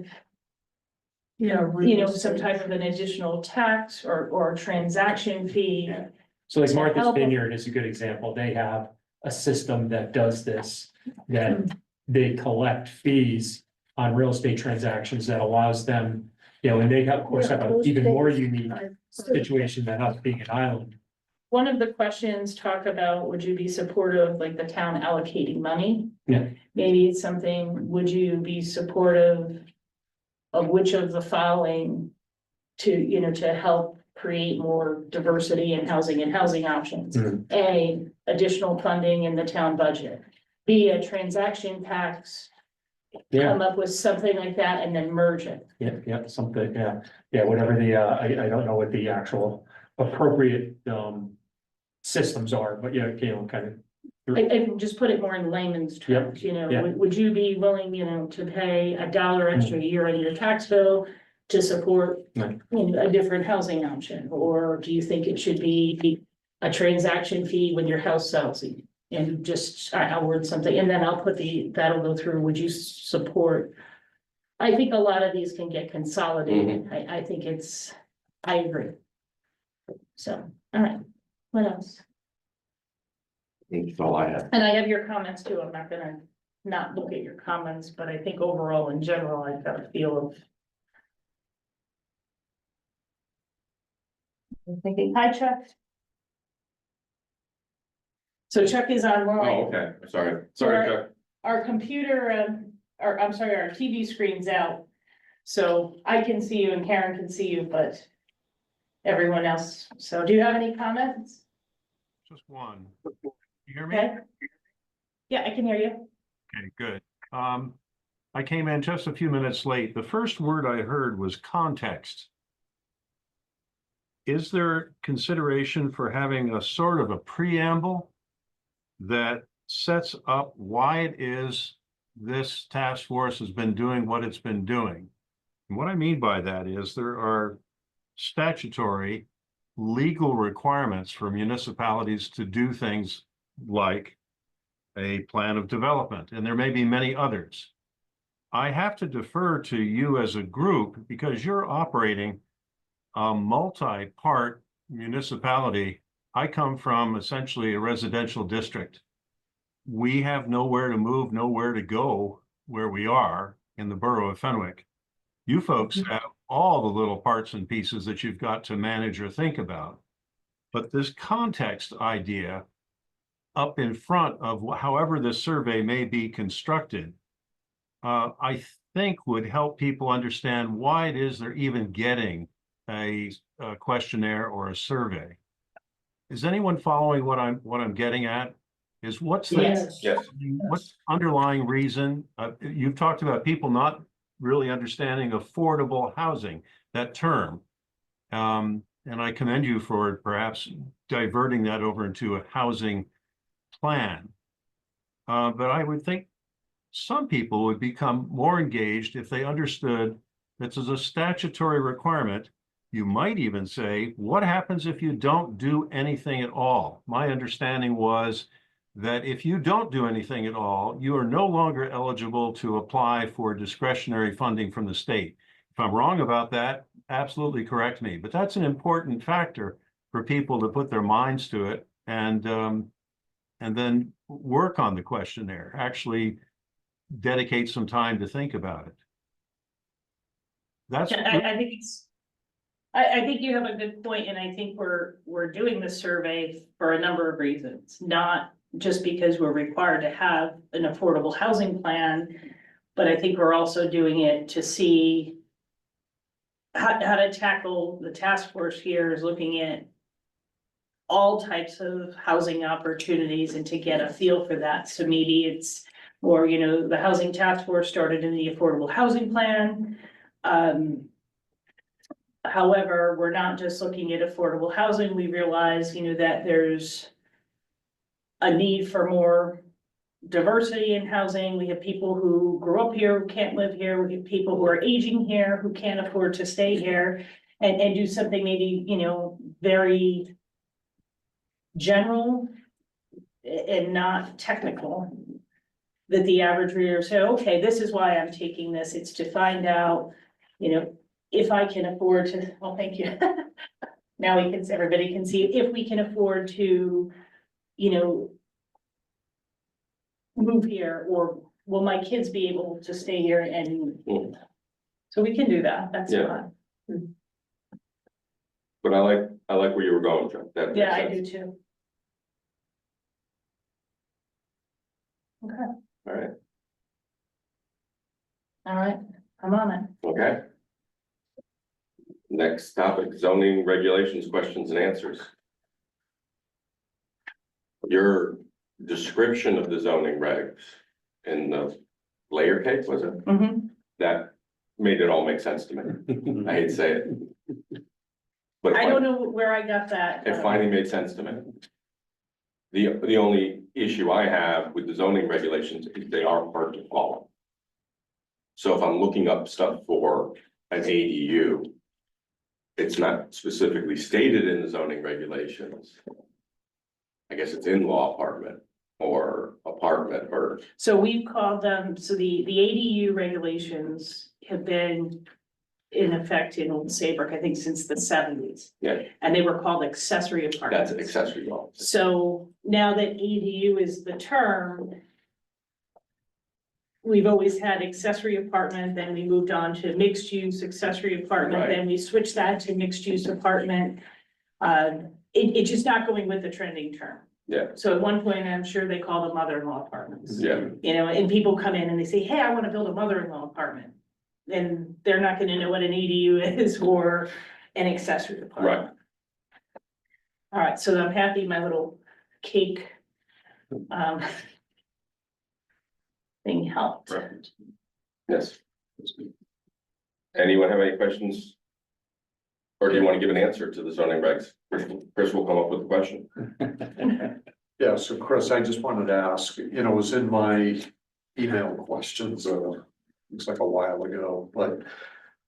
Yeah. some type of an additional tax or transaction fee? So like To Martha's help- Vineyard is a good example. They have a system that does this, that they collect fees on real estate transactions that allows them, and they have, of course, have an even more unique situation than us being an island. One of the questions talk about, would you be supportive, like the town allocating money? Yeah. Maybe it's something, would you be supportive of which of the following to help create more diversity in housing and housing options? Mhm. A, additional funding in the town budget. B, a transaction tax, Yeah, come up with something like that and then merge it. yeah, something, whatever I don't know what the actual appropriate, systems are, but kind of. I just put it more in layman's terms, yeah. would you be willing, to pay $1 extra a year on your tax bill to support Right. a different housing option? Or do you think it should be a transaction fee when your house sells? And just, I'll word something, and then I'll put that'll go through, would you support? I think a lot of these can get consolidated, I think I agree. So, all right, what else? that's all I have. And I have your comments too, I'm not gonna not look at your comments, but I think overall, in general, I've got a feel of. I'm thinking, hi Chuck. So Chuck is Oh, online, okay, sorry, Chuck. our computer, our TV screen's out. So I can see you and Karen can see you, but everyone else, so do you have any comments? Just one. You hear me? Okay? Yeah, I can hear you. Okay, good. I came in just a few minutes late. The first word I heard was context. Is there consideration for having a sort of a preamble that sets up why it is this task force has been doing what it's been doing? And what I mean by that is there are statutory legal requirements for municipalities to do things like a plan of development, and there may be many others. I have to defer to you as a group because you're operating a multi-part municipality. I come from essentially a residential district. We have nowhere to move, nowhere to go where we are in the borough of Fenwick. You folks have all the little parts and pieces that you've got to manage or think about. But this context idea up in front of however this survey may be constructed, I think would help people understand why it is they're even getting a questionnaire or a survey. Is anyone following what I'm getting at? Is what's the Yes. Yes, what's underlying reason? You've talked about people not really understanding affordable housing, that term. And I commend you for perhaps diverting that over into a housing plan. But I would think some people would become more engaged if they understood this is a statutory requirement. You might even say, what happens if you don't do anything at all? My understanding was that if you don't do anything at all, you are no longer eligible to apply for discretionary funding from the state. If I'm wrong about that, absolutely correct me. But that's an important factor for people to put their minds to it and then work on the questionnaire, actually dedicate some time to think about it. That's I think I think you have a good point, and I think we're doing this survey for a number of reasons, not just because we're required to have an affordable housing plan, but I think we're also doing it to see how to tackle the task force here is looking at all types of housing opportunities and to get a feel for that. So maybe it's, or, you know, the housing task force started in the affordable housing plan. However, we're not just looking at affordable housing. We realize, you know, that there's a need for more diversity in housing. We have people who grew up here, who can't live here. We have people who are aging here, who can't afford to stay here and do something maybe, you know, very general and not technical. That the average reader say, okay, this is why I'm taking this. It's to find out, you know, if I can afford to, well, thank you. Now we can, everybody can see if we can afford to, you know, move here, or will my kids be able to stay here? And so we can do that. That's Yeah. fine. but I like where you were going, John. That makes Yeah, I sense. do too. Okay, All right, all right, I'm on it. okay. Next topic, zoning regulations, questions and answers. Your description of the zoning regs in the layer cake, was it? Mhm. That made it all make sense to me. I hate to say it. But I don't know where I got that. it finally made sense to me. The only issue I have with the zoning regulations is they are hard to follow. So if I'm looking up stuff for an ADU, it's not specifically stated in the zoning regulations. I guess it's in-law apartment or apartment or, So we've called them, so the ADU regulations have been in effect in Old Saybrook, I think, since the 70s. yeah, And they were called accessory apartments. that's accessory law. So now that ADU is the term, we've always had accessory apartment, then we moved on to mixed use accessory apartment, Right. then we switched that to mixed use apartment. It's just not going with the trending term. Yeah. So at one point, I'm sure they called them mother-in-law apartments. Yeah, You know, and people come in and they say, hey, I want to build a mother-in-law apartment. Then they're not gonna know what an ADU is or an accessory apartment. right. All right, so I'm happy my little cake um. Thing helped. Right. Yes. Anyone have any questions? Or do you want to give an answer to the zoning regs? Chris will come up with a question. Yeah, so Chris, I just wanted to ask, you know, it was in my email questions, looks like a while ago, but.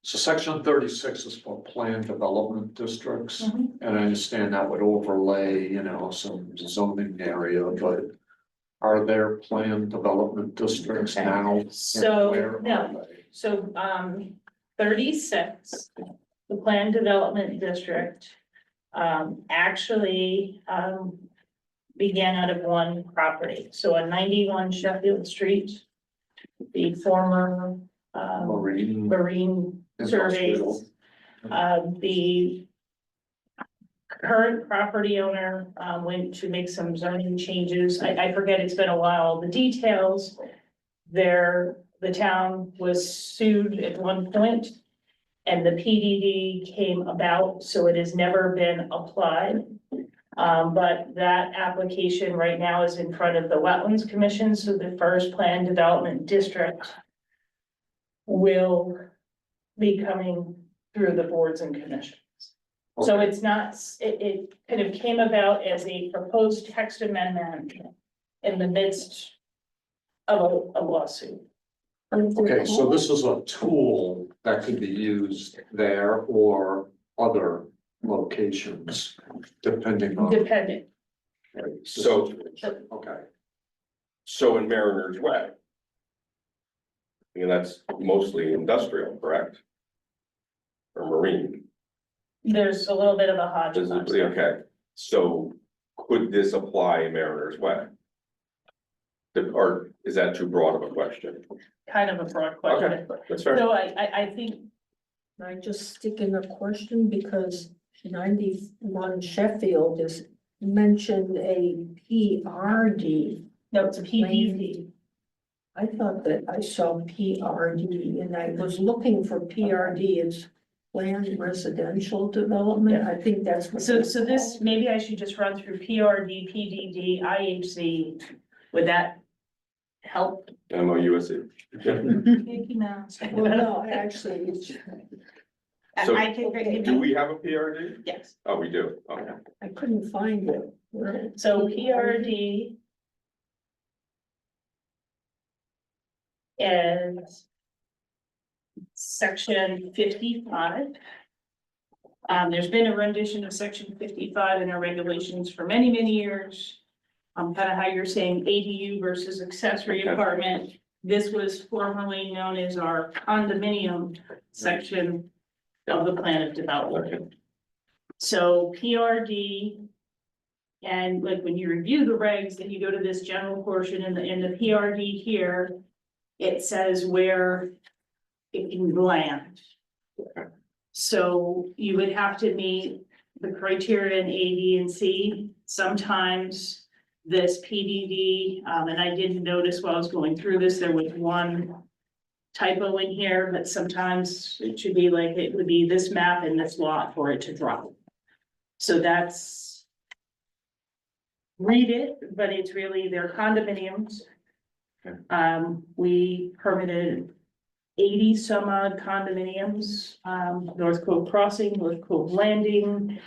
So section 36 is for planned development districts, Mhm. and I understand that would overlay, you know, some zoning area, but. Are there planned development districts Okay. now? And So, where are no. they? So, 36, the planned development district, actually, began out of one property. So on 91 Sheffield Street, the former, Marine. marine surveys, the current property owner, went to make some zoning changes. I forget, it's been a while, the details. The town was sued at one point, and the PDD came about, so it has never been applied. But that application right now is in front of the Wetlands Commission, so the first planned development district will be coming through the boards and commissions. So it's not, it kind of came about as a proposed text amendment in the midst of a lawsuit. Okay, so this is a tool that could be used there or other locations, depending on. Dependent, So, Okay, so in Mariner's Way. And that's mostly industrial, correct? Or marine, there's a little bit of a This hodgepodge. is- okay, so could this apply in Mariner's Way? Or is that too broad of a question? Kind of a broad Okay, question. that's fair. So I think, Can I just stick in a question because 91 Sheffield is mentioned a PRD. no, it's a PDD. I thought that I saw PRD and I was looking for PRD, it's planned residential development, I think that's what. So it's this, called. maybe I should just run through PRD, PDD, IHC. Would that help? MOUSC. Mickey Mouse. Well, no, actually, it's, So- I can give Do you, we have a PRD? yes. Oh, we do, okay. I couldn't find it. Where- So PRD is section 55. There's been a rendition of section 55 in our regulations for many, many years. Kind of how you're saying ADU versus accessory Okay. apartment. This was formerly known as our condominium section of the plan of development. Okay. So PRD. And like when you review the regs, then you go to this general portion in the PRD here. It says where it can land. Okay. So you would have to meet the criteria in A, B, and C. Sometimes this PDD, and I didn't notice while I was going through this, there was one typo in here, but sometimes it should be like, it would be this map and this lot for it to drop. So that's, read it, but it's really their condominiums. Okay. We permitted 80 some odd condominiums, North Cove Crossing, North Cove Landing,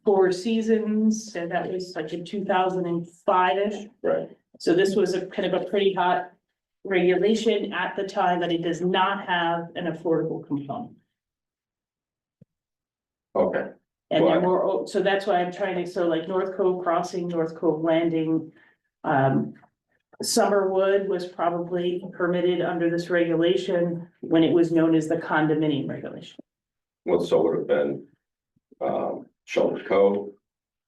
Four Seasons, and that was like in 2005-ish. Right, So this was a kind of a pretty hot regulation at the time, but it does not have an affordable component. okay, And then Well, so that's why I'm trying to, so like North Cove Crossing, North Cove Landing. Summerwood was probably permitted under this regulation when it was known as the condominium regulation. well, so would have been, Shoulder Cove,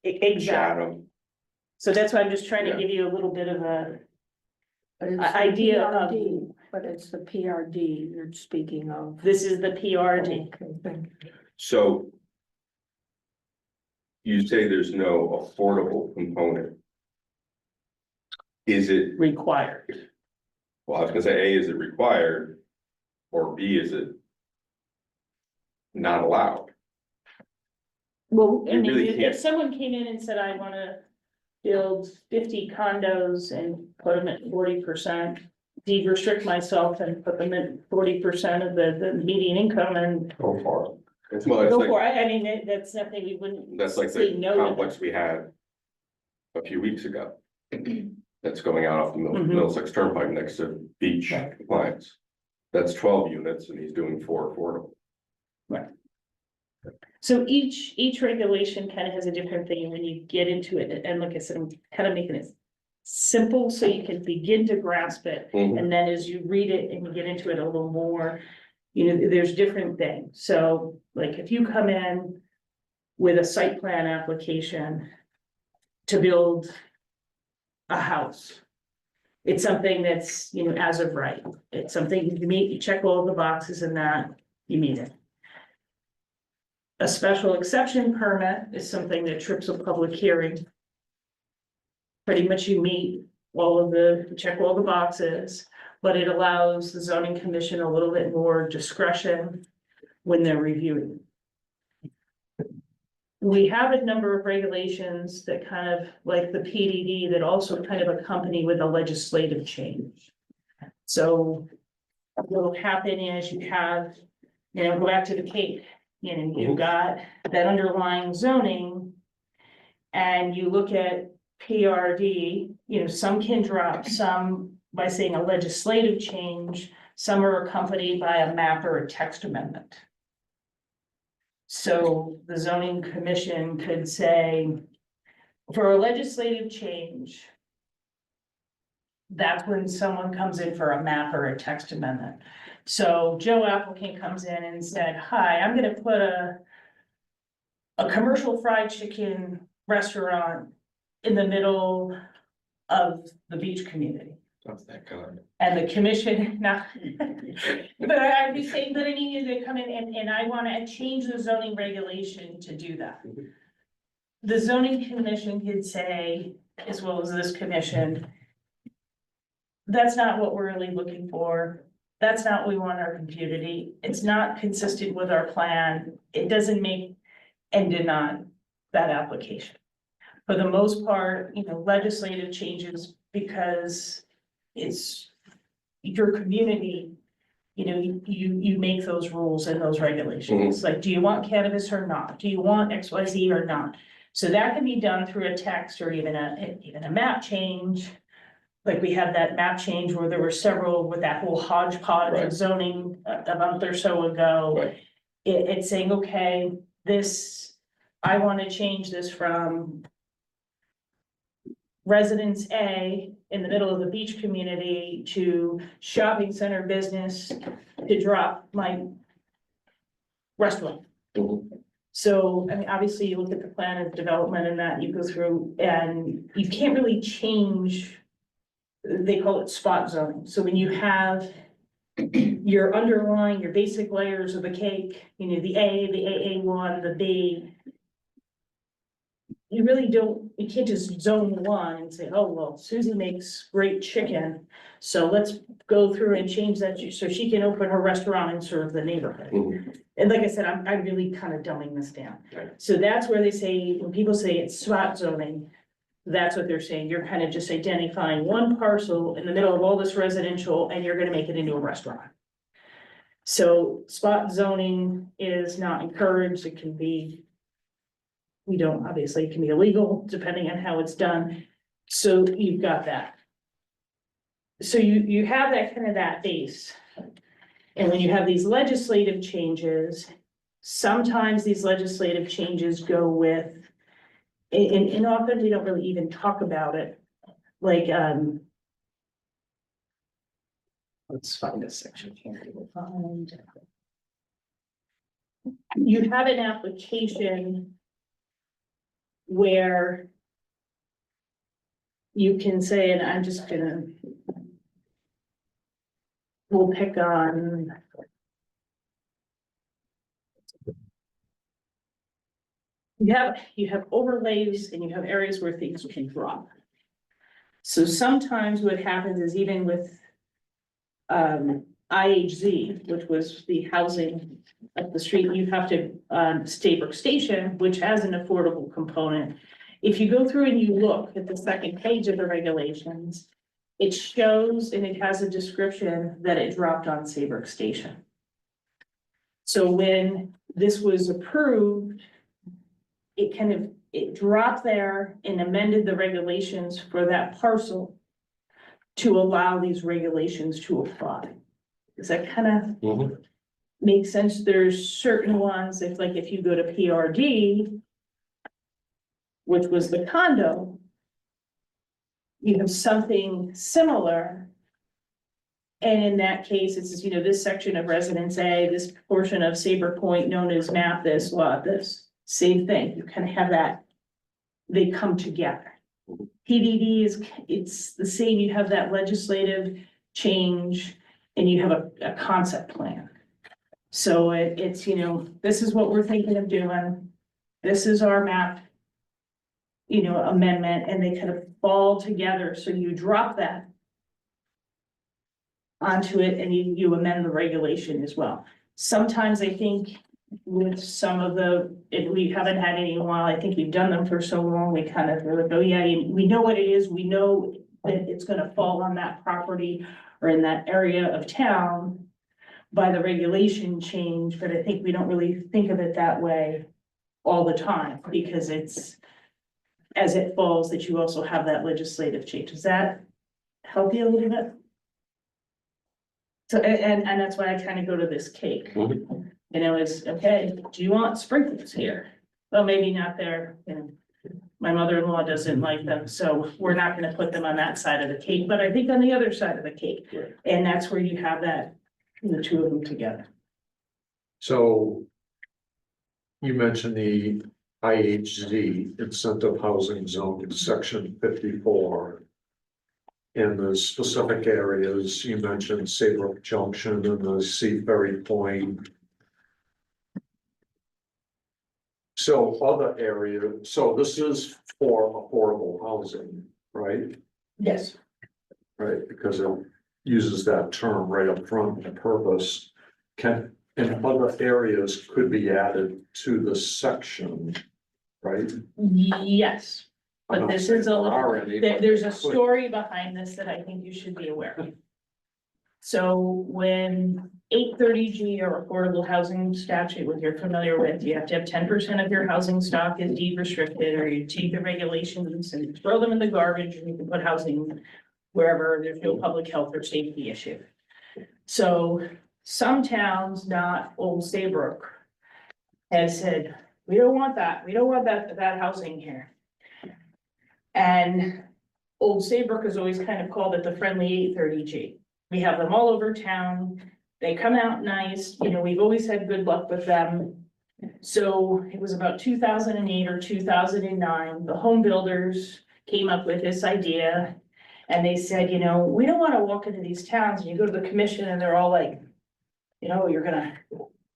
Exactly. Chatham, So that's why I'm just trying to Yeah. give you a little bit of a But it's the idea of, PRD, but it's the PRD you're speaking of. this is the PRD. Okay, thank you. so. You say there's no affordable component. Is it, Required. well, I was gonna say, A, is it required? Or B, is it not allowed? Well, I You mean, really if can't- someone came in and said, I wanna build 50 condos and put them at 40%. Deed restrict myself and put them at 40% of the median income and Go for it. It's well, it's go like, for it. I mean, that's nothing we wouldn't. that's like say the no to complex we had a few weeks ago. That's going out off the Mhm. Middlesex Turnpike next to Beach Compliance. That's 12 units and he's doing 4 affordable. So each regulation kind of has a different thing when you get into it, and like I said, I'm kind of making it simple so you can begin to grasp it. Mhm. And then as you read it and you get into it a little more, you know, there's different things. So like if you come in with a site plan application to build a house, it's something that's, you know, as of right. It's something you meet, you check all the boxes and that, you meet it. A special exception permit is something that trips a public hearing. Pretty much you meet check all the boxes, but it allows the zoning commission a little bit more discretion when they're reviewing. We have a number of regulations that kind of, like the PDD, that also kind of accompany with a legislative change. So what will happen is you have, you know, go back to the Cape, you know, you've got that underlying zoning. And you look at PRD, you know, some can drop, some by saying a legislative change, some are accompanied by a map or a text amendment. So the zoning commission could say, for a legislative change, that's when someone comes in for a map or a text amendment. So Joe applicant comes in and said, hi, I'm gonna put a commercial fried chicken restaurant in the middle of the beach community. That's that kind. And the commission, now, but I'd be saying that I needed to come in and I wanna change the zoning regulation to do that. The zoning commission could say, as well as this commission, that's not what we're really looking for. That's not what we want our community. It's not consistent with our plan. It doesn't make and deny that application. For the most part, you know, legislative changes because it's your community, you know, you make those rules and those regulations. Like, do you want cannabis or not? Do you want XYZ or not? So that can be done through a text or even a map change. Like we had that map change where there were several with that whole hodgepodge Right. of zoning a month or so ago. Right. It's saying, okay, this, I want to change this from residence A in the middle of the beach community to shopping center business to drop my restaurant. Mhm. So, I mean, obviously you look at the plan of development and that you go through and you can't really change. They call it spot zoning. So when you have your underlying, your basic layers of the cake, you know, the A, the AA1, the B. You really don't, you can't just zone one and say, oh, well, Susie makes great chicken. So let's go through and change that so she can open her restaurant and serve the neighborhood. Mhm. And like I said, I'm really kind of dumbing this down. Right. So that's where they say, when people say it's spot zoning, that's what they're saying. You're kind of just identifying one parcel in the middle of all this residential and you're gonna make it into a restaurant. So spot zoning is not encouraged. It can be, we don't, obviously, it can be illegal depending on how it's done. So you've got that. So you have that kind of that base. And when you have these legislative changes, sometimes these legislative changes go with, and often we don't really even talk about it, like, let's find a section here. You have an application where you can say, and I'm just gonna, we'll pick on you have overlays and you have areas where things can drop. So sometimes what happens is even with IHZ, which was the housing up the street, you have to Saybrook Station, which has an affordable component. If you go through and you look at the second page of the regulations, it shows and it has a description that it dropped on Saybrook Station. So when this was approved, it dropped there and amended the regulations for that parcel to allow these regulations to apply. Does that kind of make sense? There's certain ones, if you go to PRD, which was the condo, you have something similar. And in that case, it says, this section of Residence A, this portion of Saybrook Point known as map this, lot this, same thing. You kind of have that, they come together. PDD it's the same. You have that legislative change and you have a concept plan. So it's, this is what we're thinking of doing. This is our map, amendment, and they kind of fall together. So you drop that onto it and you amend the regulation as well. Sometimes I think with some of we haven't had any in a while, I think we've done them for so long, we kind of go, yeah, we know what it is. We know that it's gonna fall on that property or in that area of town by the regulation change, but I think we don't really think of it that way all the time, because it's as it falls that you also have that legislative change. Does that help you a little bit? So, and that's why I kind of go to this cake. Is, okay, do you want sprinkles here? Well, maybe not there, my mother-in-law doesn't like them, so we're not gonna put them on that side of the cake, but I think on the other side of the cake. Right. And that's where you have that, the two of them together. So you mentioned the IHZ incentive housing zone in section 54. In the specific areas, you mentioned Saybrook Junction and the Seaferry Point. So other areas, so this is for affordable housing, right? Yes. Right, because it uses that term right up front, the purpose. And other areas could be added to the section, right? Yes, I'm but not this saying is a little, already, but there's a it could. story behind this that I think you should be aware of. So when 830G or affordable housing statute, what you're familiar with, you have to have 10% of your housing stock is deed restricted, or you take the regulations and throw them in the garbage and you can put housing wherever there's no public health or safety issue. So some towns, not Old Saybrook, has said, we don't want that. We don't want that housing here. And Old Saybrook has always kind of called it the friendly 830G. We have them all over town. They come out nice. We've always had good luck with them. So it was about 2008 or 2009, the home builders came up with this idea. And they said, we don't want to walk into these towns and you go to the commission and they're all like, you're gonna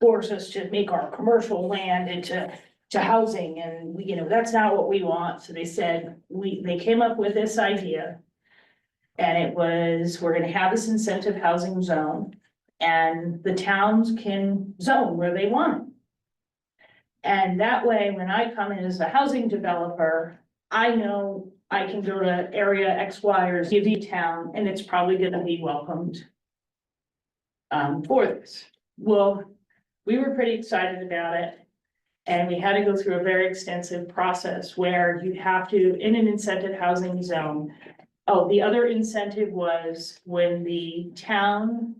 force us to make our commercial land into housing, and that's not what we want. So they said, they came up with this idea. And it was, we're gonna have this incentive housing zone and the towns can zone where they want. And that way, when I come in as a housing developer, I know I can go to area X, Y, or Z town, and it's probably gonna be welcomed for this. Well, we were pretty excited about it. And we had to go through a very extensive process where you have to, in an incentive housing zone. Oh, the other incentive was when the town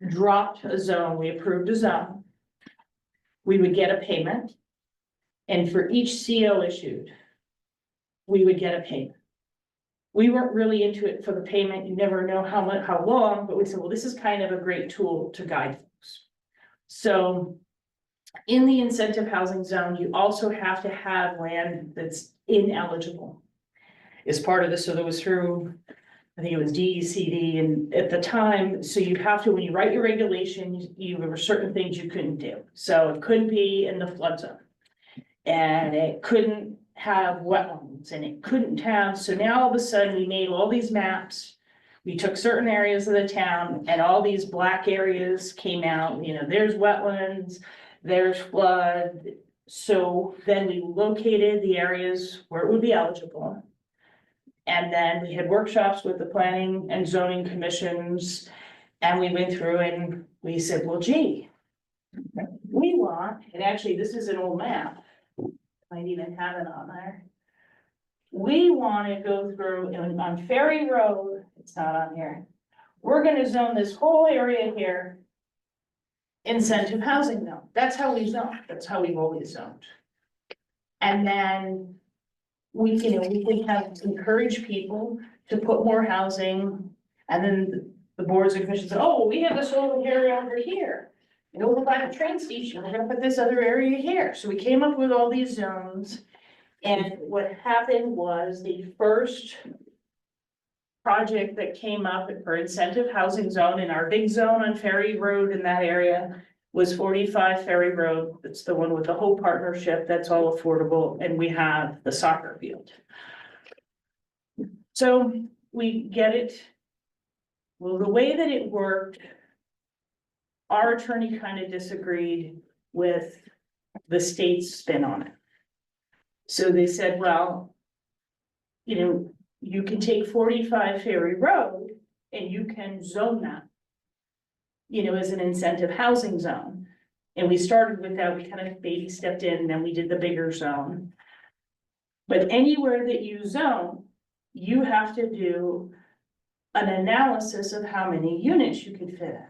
dropped a zone, we approved a zone, we would get a payment. And for each CO issued, we would get a payment. We weren't really into it for the payment. You never know how much, how long, but we said, well, this is kind of a great tool to guide folks. So in the incentive housing zone, you also have to have land that's ineligible as part of this. So that was through, I think it was DECD, and at the time, so you have to, when you write your regulations, there were certain things you couldn't do. So it couldn't be in the flood zone. And it couldn't have wetlands, and it couldn't have, so now all of a sudden we made all these maps. We took certain areas of the town and all these black areas came out, there's wetlands, there's flood, So then we located the areas where it would be eligible. And then we had workshops with the planning and zoning commissions. And we went through and we said, well, gee, we want, and actually this is an old map. Might even have it on there. We want to go through and on Ferry Road, it's not on here. We're gonna zone this whole area here. Incentive housing zone. That's how we zone. That's how we've always zoned. And then we, you know, we can have encourage people to put more housing. And then the boards and commissions say, oh, we have this whole area over here. And over by the train station, we're gonna put this other area here. So we came up with all these zones. And what happened was the first project that came up for incentive housing zone in our big zone on Ferry Road in that area was 45 Ferry Road. It's the one with the whole partnership that's all affordable, and we have the soccer field. So we get it. Well, the way that it worked, our attorney kind of disagreed with the state's spin on it. So they said, well, you know, you can take 45 Ferry Road and you can zone that, you know, as an incentive housing zone. And we started with that, we kind of baby stepped in, and then we did the bigger zone. But anywhere that you zone, you have to do an analysis of how many units you can fit in.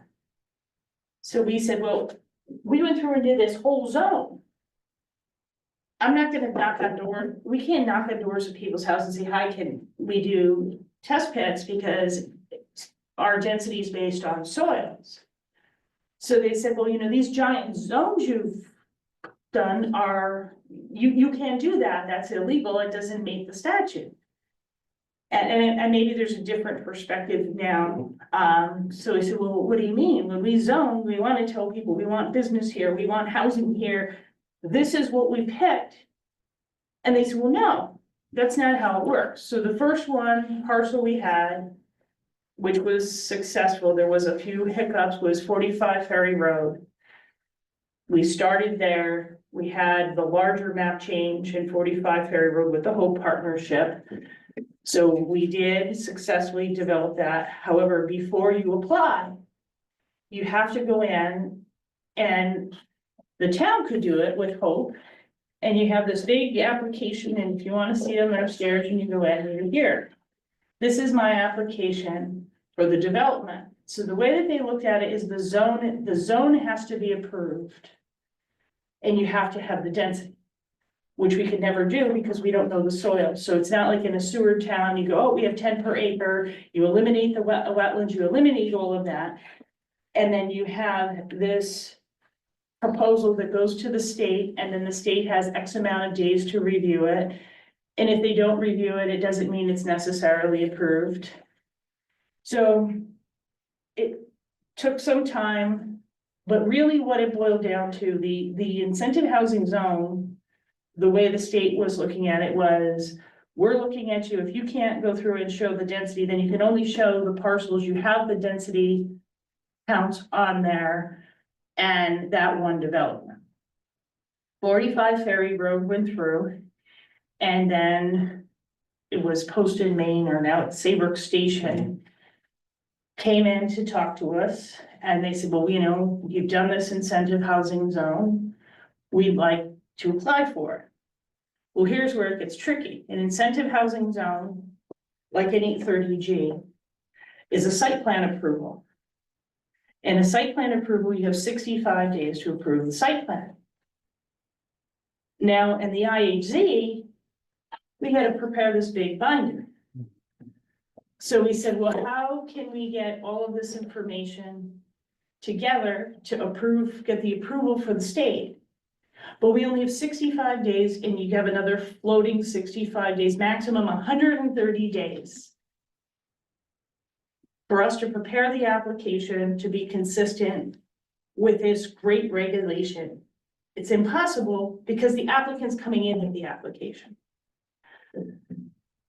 So we said, well, we went through and did this whole zone. I'm not gonna knock on doors, we can't knock on doors of people's houses and say, hi, can we do test pits, because our density is based on soils. So they said, well, you know, these giant zones you've done are, you can't do that, that's illegal, it doesn't meet the statute. And maybe there's a different perspective now, so I said, well, what do you mean? When we zone, we wanna tell people, we want business here, we want housing here. This is what we picked. And they said, well, no, that's not how it works. So the first one parcel we had, which was successful, there was a few hiccups, was 45 Ferry Road. We started there, we had the larger map change in 45 Ferry Road with the Hope Partnership. So we did successfully develop that. However, before you apply, you have to go in, and the town could do it with Hope. And you have this big application, and if you wanna see them upstairs, and you go in and you're here. This is my application for the development. So the way that they looked at it is the zone has to be approved. And you have to have the density, which we could never do because we don't know the soil. So it's not like in a sewer town, you go, oh, we have 10 per acre, you eliminate the wetlands, you eliminate all of that. And then you have this proposal that goes to the state, and then the state has X amount of days to review it. And if they don't review it, it doesn't mean it's necessarily approved. So it took some time, but really what it boiled down to, the incentive housing zone, the way the state was looking at it was, we're looking at you, if you can't go through and show the density, then you can only show the parcels, you have the density counts on there. And that one development. 45 Ferry Road went through, and then it was Posted Maine, or now it's Saybrook Station, came in to talk to us, and they said, well, you know, you've done this incentive housing zone, we'd like to apply for it. Well, here's where it gets tricky. An incentive housing zone, like an 830G, is a site plan approval. And a site plan approval, you have 65 days to approve the site plan. Now, in the IHZ, we had to prepare this big binder. So we said, well, how can we get all of this information together to approve, get the approval for the state? But we only have 65 days, and you have another floating 65 days, maximum 130 days. For us to prepare the application to be consistent with this great regulation. It's impossible because the applicant's coming in with the application.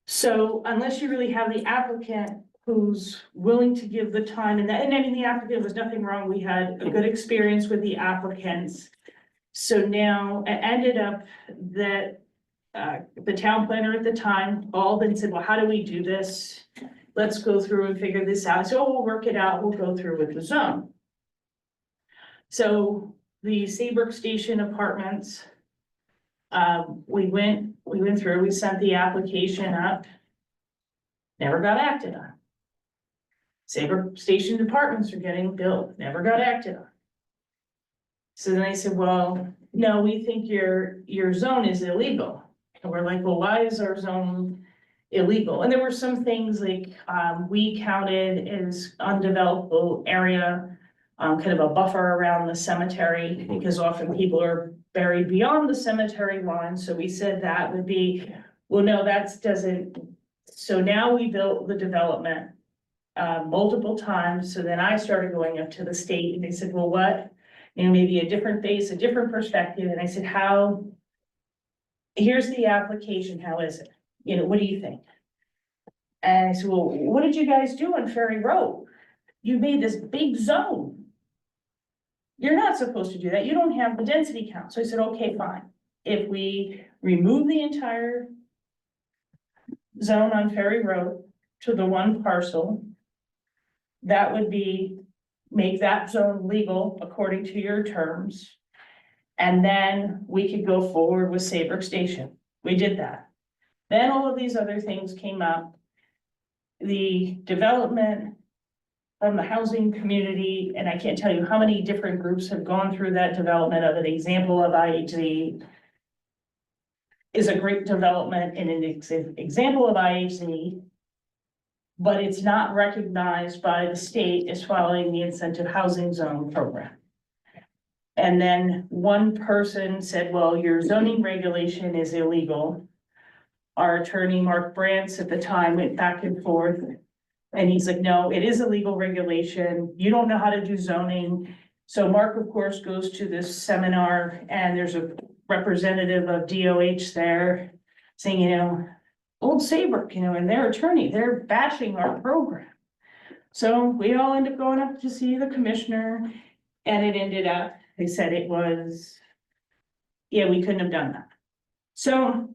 So unless you really have the applicant who's willing to give the time, and I mean, the applicant was nothing wrong, we had a good experience with the applicants. So now it ended up that the town planner at the time called and said, well, how do we do this? Let's go through and figure this out. So we'll work it out. We'll go through with the zone. So the Saybrook Station Apartments, we went through, we sent the application up. Never got acted on. Saybrook Station Apartments are getting built, never got acted on. So then I said, well, no, we think your zone is illegal. And we're like, well, why is our zone illegal? And there were some things like, we counted as undevelopable area, kind of a buffer around the cemetery, because often people are buried beyond the cemetery line. So we said that would be, well, no, that doesn't. So now we built the development multiple times. So then I started going up to the state and they said, well, what? You know, maybe a different face, a different perspective. And I said, how? Here's the application. How is it? You know, what do you think? And I said, well, what did you guys do on Ferry Road? You made this big zone. You're not supposed to do that. You don't have the density count. So I said, okay, fine. If we remove the entire zone on Ferry Road to the one parcel, that would be, make that zone legal according to your terms. And then we could go forward with Saybrook Station. We did that. Then all of these other things came up. The development from the housing community, and I can't tell you how many different groups have gone through that development of an example of IHZ is a great development and an example of IHZ, but it's not recognized by the state as following the incentive housing zone program. And then one person said, well, your zoning regulation is illegal. Our attorney, Mark Brantz, at the time went back and forth. And he's like, no, it is a legal regulation. You don't know how to do zoning. So Mark, of course, goes to this seminar and there's a representative of DOH there saying, you know, Old Saybrook, you know, and their attorney, they're bashing our program. So we all end up going up to see the commissioner and it ended up, they said it was, yeah, we couldn't have done that. So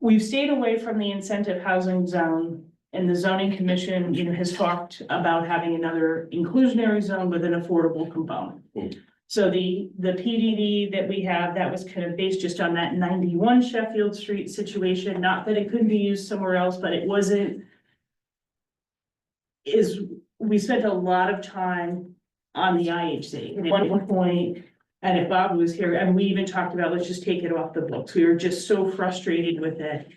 we've stayed away from the incentive housing zone. And the zoning commission, you know, has talked about having another inclusionary zone with an affordable component. So the PDD that we have, that was kind of based just on that 91 Sheffield Street situation, not that it couldn't be used somewhere else, but it wasn't. We spent a lot of time on the IHC. And at one point, and if Bob was here, and we even talked about, let's just take it off the books. We were just so frustrated with it.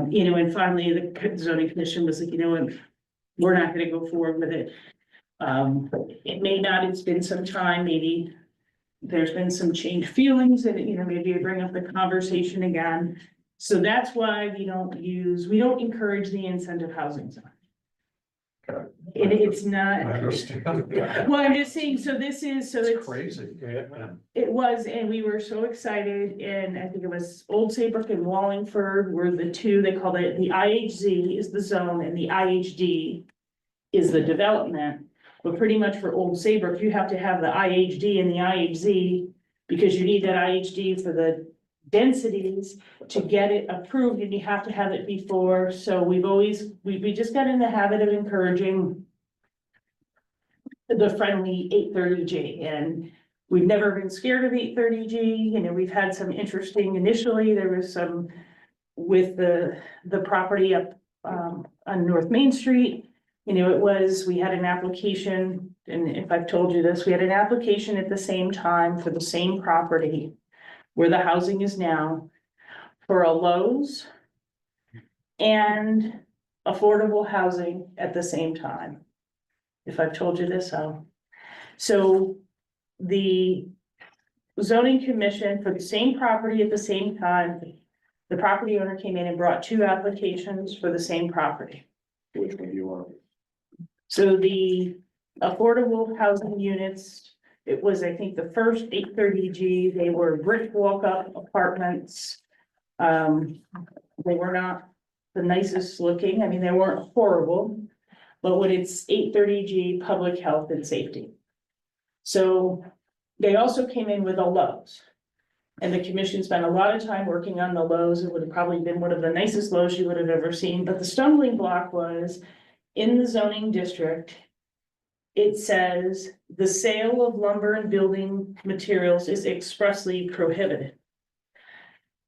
You know, and finally the zoning commission was like, you know, and we're not gonna go forward with it. It may not, it's been some time, maybe there's been some changed feelings and, you know, maybe I bring up the conversation again. So that's why we don't encourage the incentive housing zone. It's not, I understand. well, I'm just saying, so this is, so It's it's. crazy. It was, and we were so excited, and I think it was Old Saybrook and Wallingford were the two, they called it, the IHZ is the zone and the IHD is the development. But pretty much for Old Saybrook, you have to have the IHD and the IHZ because you need that IHD for the densities to get it approved, and you have to have it before. So we just got in the habit of encouraging the friendly 830G, and we've never been scared of 830G. You know, we've had some interesting, initially, there was some with the property up on North Main Street. You know, we had an application, and if I've told you this, we had an application at the same time for the same property where the housing is now for a Lowe's and affordable housing at the same time. If I've told you this, so the zoning commission for the same property at the same time, the property owner came in and brought two applications for the same property. Which one do you want? So the affordable housing units, it was, I think, the first 830G, they were brick walk-up apartments. They were not the nicest looking, I mean, they weren't horrible, but when it's 830G, public health and safety. So They also came in with a Lowe's. And the commission spent a lot of time working on the Lowe's. It would have probably been one of the nicest Lowe's you would have ever seen, but the stumbling block was in the zoning district. It says the sale of lumber and building materials is expressly prohibited.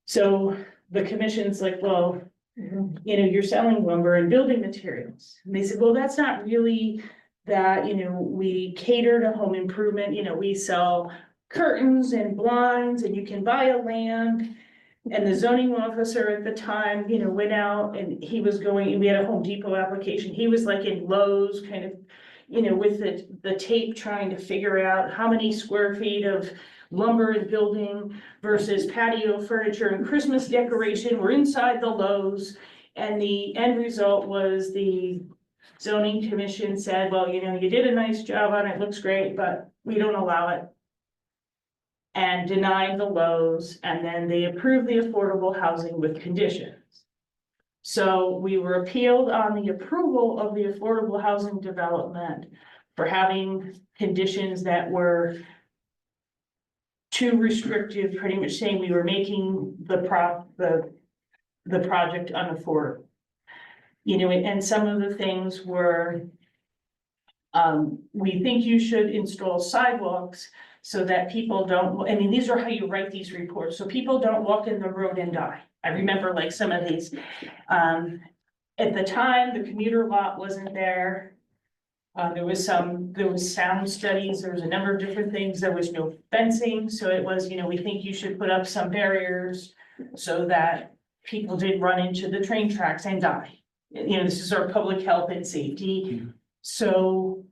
So the commission's like, well, you know, you're selling lumber and building materials. And they said, well, that's not really that, you know, we cater to home improvement, you know, we sell curtains and blinds and you can buy a lamp. And the zoning officer at the time, you know, went out and he was going, we had a Home Depot application. He was like in Lowe's kind of, you know, with the tape trying to figure out how many square feet of lumber and building versus patio furniture and Christmas decoration were inside the Lowe's. And the end result was the zoning commission said, well, you know, you did a nice job on it, looks great, but we don't allow it. And denied the Lowe's, and then they approved the affordable housing with conditions. So we were appealed on the approval of the affordable housing development for having conditions that were too restrictive, pretty much saying we were making the project unaffordable. You know, and some of the things were, we think you should install sidewalks so that people don't, I mean, these are how you write these reports, so people don't walk in the road and die. I remember like some of these. At the time, the commuter lot wasn't there. There was sound studies, there was a number of different things, there was no fencing, so it was, you know, we think you should put up some barriers so that people didn't run into the train tracks and die. You know, this is our public health and safety. So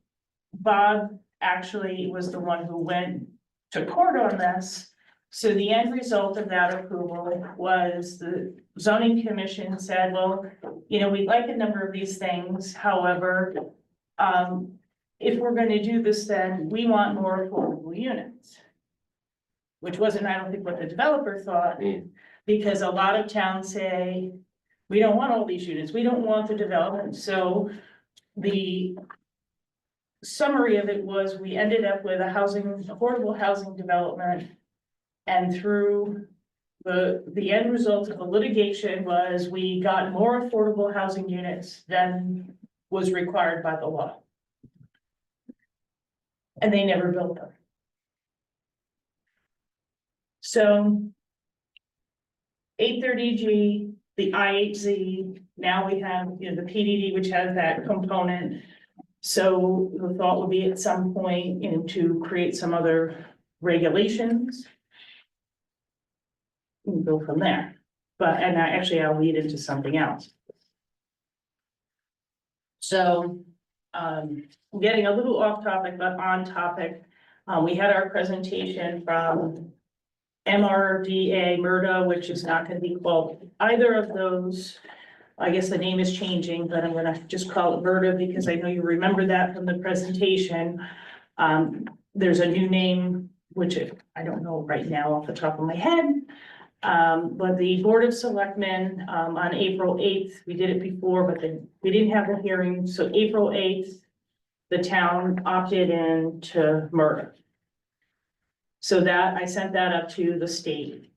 Bob actually was the one who went to court on this. So the end result of that approval was the zoning commission said, well, you know, we'd like a number of these things, however, if we're gonna do this, then we want more affordable units. Which wasn't, I don't think, what the developer thought, because a lot of towns say, we don't want all these units, we don't want the development, so the summary of it was we ended up with a affordable housing development. And through the end result of the litigation was we got more affordable housing units than was required by the law. And they never built them. So 830G, the IHZ, now we have, you know, the PDD, which has that component. So the thought would be at some point, you know, to create some other regulations. And go from there, and I'll lead into something else. So, getting a little off topic, but on topic, we had our presentation from MRDA, which is not gonna be called either of those. I guess the name is changing, but I'm gonna just call it MRDA because I know you remember that from the presentation. There's a new name, which I don't know right now off the top of my head. But the Board of Selectmen, on April 8th, we did it before, but then we didn't have a hearing, so April 8th, the town opted in to murder. So that, I sent that up to the state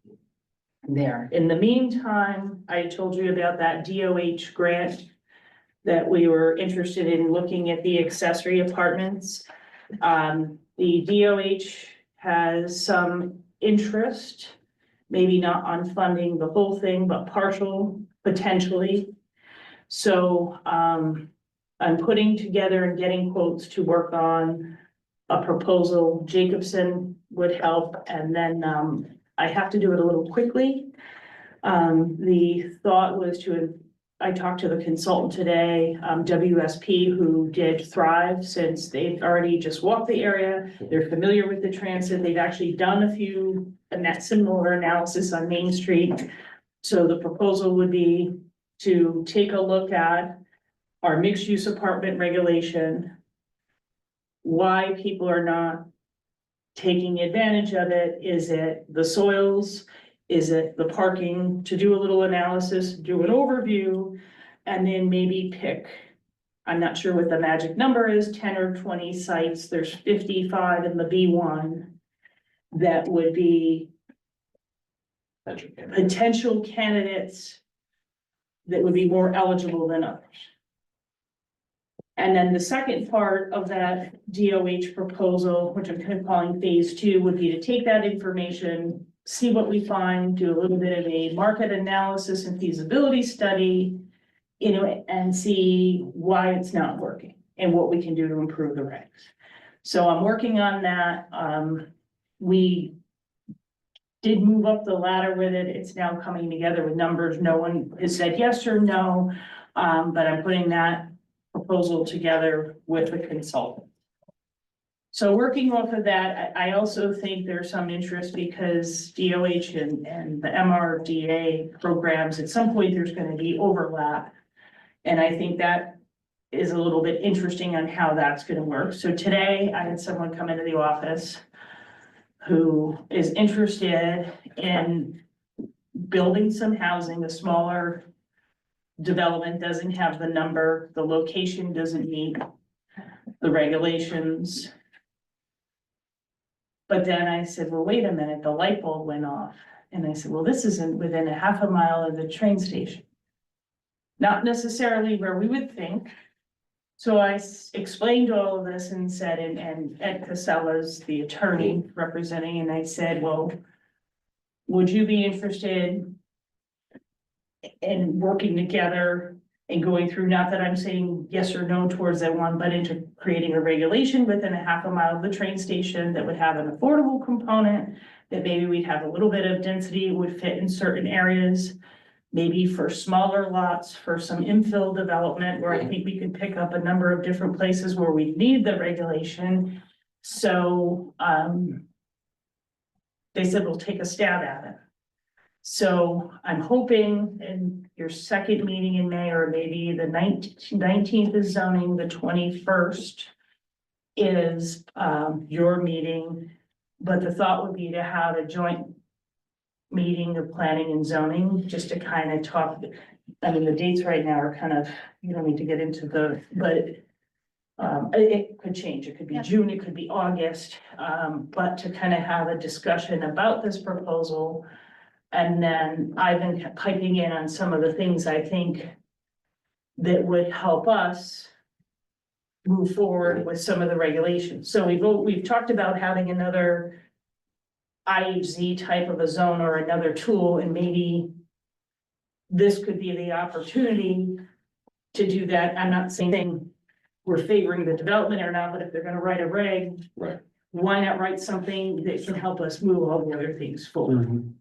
there. In the meantime, I told you about that DOH grant that we were interested in looking at the accessory apartments. The DOH has some interest, maybe not on funding the whole thing, but partial potentially. So I'm putting together and getting quotes to work on a proposal. Jacobson would help, and then I have to do it a little quickly. The thought was I talked to the consultant today, WSP, who did Thrive, since they've already just walked the area. They're familiar with the transit. They've actually done a few similar analysis on Main Street. So the proposal would be to take a look at our mixed use apartment regulation, why people are not taking advantage of it. Is it the soils? Is it the parking? To do a little analysis, do an overview, and then maybe pick, I'm not sure what the magic number is, 10 or 20 sites. There's 55 in the B1. that would be potential candidates that would be more eligible than others. And then the second part of that DOH proposal, which I'm kind of calling phase 2, would be to take that information, see what we find, do a little bit of a market analysis and feasibility study, you know, and see why it's not working and what we can do to improve the regs. So I'm working on that. We did move up the ladder with it. It's now coming together with numbers. No one has said yes or no. But I'm putting that proposal together with a consultant. So working off of that, I also think there's some interest because DOH and the MRDA programs, at some point, there's going to be overlap. And I think that is a little bit interesting on how that's going to work. So today I had someone come into the office who is interested in building some housing, a smaller development, doesn't have the number, the location doesn't meet the regulations. But then I said, well, wait a minute, the light bulb went off. And I said, well, this isn't within a half a mile of the train station. Not necessarily where we would think. So I explained all of this and said, and Ed Casella's the attorney representing, and I said, well, would you be interested in working together and going through, not that I'm saying yes or no towards that one, but into creating a regulation within a half a mile of the train station that would have an affordable component, that maybe we'd have a little bit of density, would fit in certain areas, maybe for smaller lots, for some infill development, where I think we could pick up a number of different places where we need the regulation. So, they said, we'll take a stab at it. So I'm hoping in your second meeting in May, or maybe the 19th is zoning, the 21st is your meeting. But the thought would be to have a joint meeting of planning and zoning, just to kind of talk. I mean, the dates right now are kind of, you don't need to get into the, but it could change. It could be June, it could be August, but to kind of have a discussion about this proposal. And then I've been piping in on some of the things I think that would help us move forward with some of the regulations. So we've talked about having another IHZ type of a zone or another tool, and maybe this could be the opportunity to do that. I'm not saying we're favoring the development or not, but if they're gonna write a reg, Right. why not write something that can help us move all the other things forward?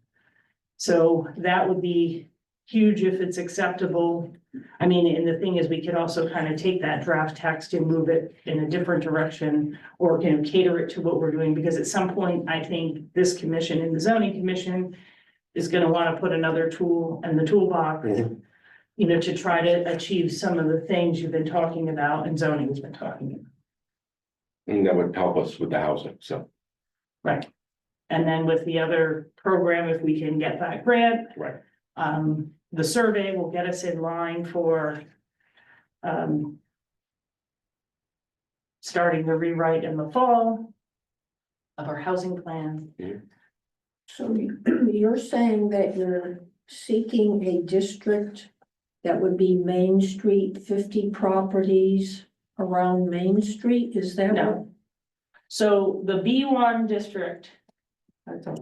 So that would be huge if it's acceptable. I mean, and the thing is, we could also kind of take that draft text and move it in a different direction, or, you know, cater it to what we're doing, because at some point, I think this commission and the zoning commission is gonna want to put another tool in the toolbox, you know, to try to achieve some of the things you've been talking about and zoning has been talking about. And that would help us with the housing, so. Right. And then with the other program, if we can get that grant. Right. The survey will get us in line for starting the rewrite in the fall of our housing plan. So you're saying that you're seeking a district that would be Main Street, 50 properties around Main Street, is that what? No. So the B1 district, I thought?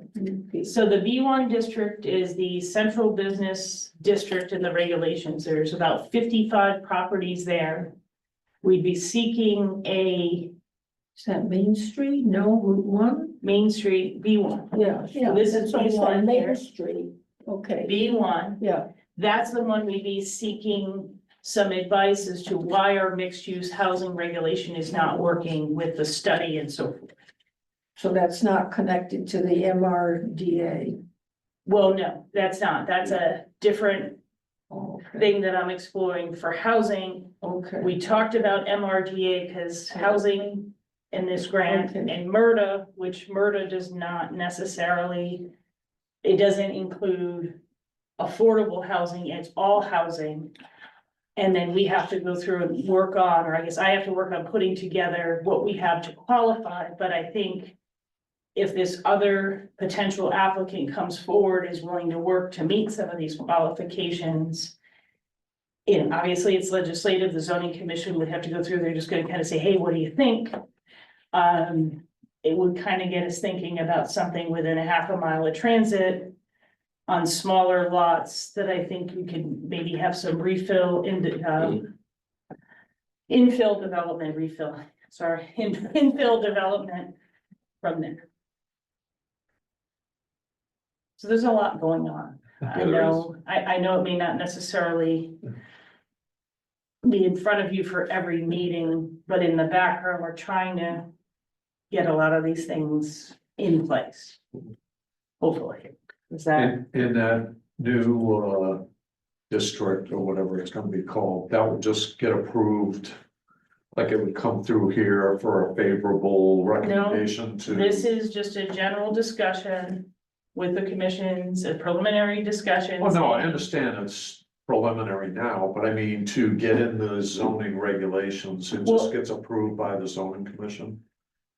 so the B1 district is the central business district in the regulations. There's about 55 properties there. We'd be seeking a Is that Main Street? No, Route 1? Main Street B1. Yeah, This that's is what I B1 said, here. Main Street, okay, B1, yeah, that's the one we'd be seeking some advice as to why our mixed-use housing regulation is not working with the study and so forth. so that's not connected to the MRDA. Well, no, that's not. That's a different Okay, thing that I'm exploring for housing. okay, We talked about MRDA because housing in this grant Okay. and MRDA, which MRDA does not necessarily, it doesn't include affordable housing, it's all housing. And then we have to go through and work on, or I guess I have to work on putting together what we have to qualify, but I think if this other potential applicant comes forward, is willing to work to meet some of these qualifications. And obviously, it's legislative, the zoning commission would have to go through, they're just gonna kind of say, hey, what do you think? It would kind of get us thinking about something within a half a mile of transit on smaller lots that I think we could maybe have some refill in the, infill development, infill development from there. So there's a lot going on. I Yeah, there know, I know it may not necessarily be in front of you for every meeting, but in the background, we're trying to get a lot of these things in place. Hopefully, is that, In that new district or whatever it's gonna be called, that would just get approved. Like it would come through here for a favorable recommendation to. this is just a general discussion with the commissions, a preliminary discussion. Oh, no, I understand it's preliminary now, but I mean, to get in the zoning regulations, it Well- just gets approved by the zoning commission.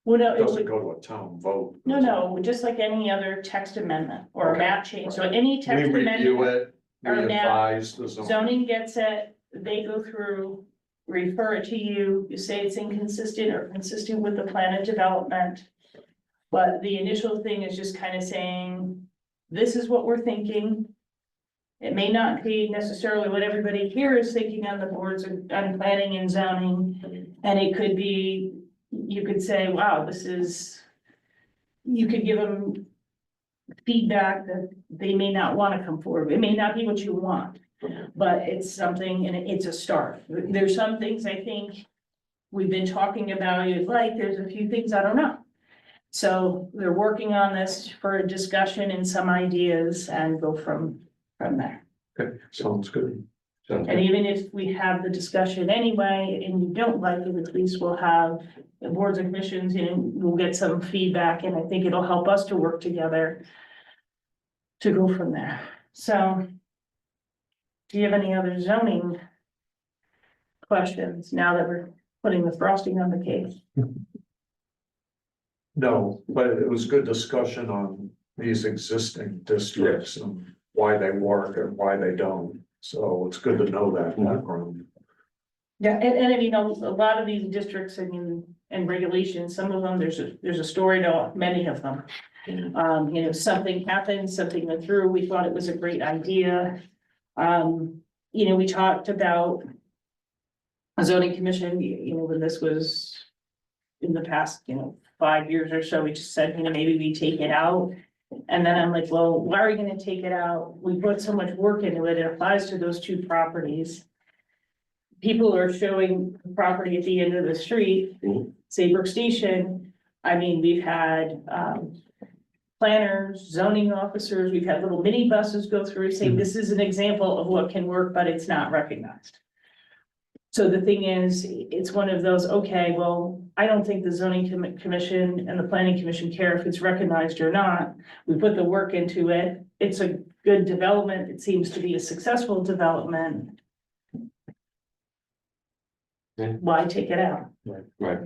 Well, no, It it doesn't would, go to a town vote. no, just like any other text amendment or a Okay. map change, so any We text review amendment. it, we or map, advise the zoning. Zoning gets it, they go through, refer it to you, you say it's inconsistent or consistent with the plan of development. But the initial thing is just kind of saying, this is what we're thinking. It may not be necessarily what everybody here is thinking on the boards on planning and zoning. And it could be, you could say, wow, this is, you could give them feedback that they may not want to come forward. It may not be what you want. But it's something, and it's a start. There's some things I think we've been talking about, like, there's a few things I don't know. So they're working on this for a discussion and some ideas and go from there. Okay, sounds good. Sounds And good. even if we have the discussion anyway, and you don't like it, at least we'll have the boards and commissions, and we'll get some feedback, and I think it'll help us to work together to go from there. So do you have any other zoning questions now that we're putting the frosting on the cake? No, but it was good discussion on these existing districts and why they work and why they don't. So it's good to know that background. Yeah, and you know, a lot of these districts, I mean, and regulations, some of them, there's a story to many of them. You know, something happened, something went through, we thought it was a great idea. You know, we talked about a zoning commission, you know, when this was in the past, 5 years or so, we just said, maybe we take it out. And then I'm like, well, why are we gonna take it out? We put so much work into it, it applies to those two properties. People are showing the property at the end of the street, Saybrook Station. I mean, we've had, planners, zoning officers, we've had little mini buses go through saying this is an example of what can work, but it's not recognized. So the thing is, it's one of those, okay, well, I don't think the zoning commission and the planning commission care if it's recognized or not. We put the work into it. It's a good development. It seems to be a successful development. Yeah. Why take it out? Right.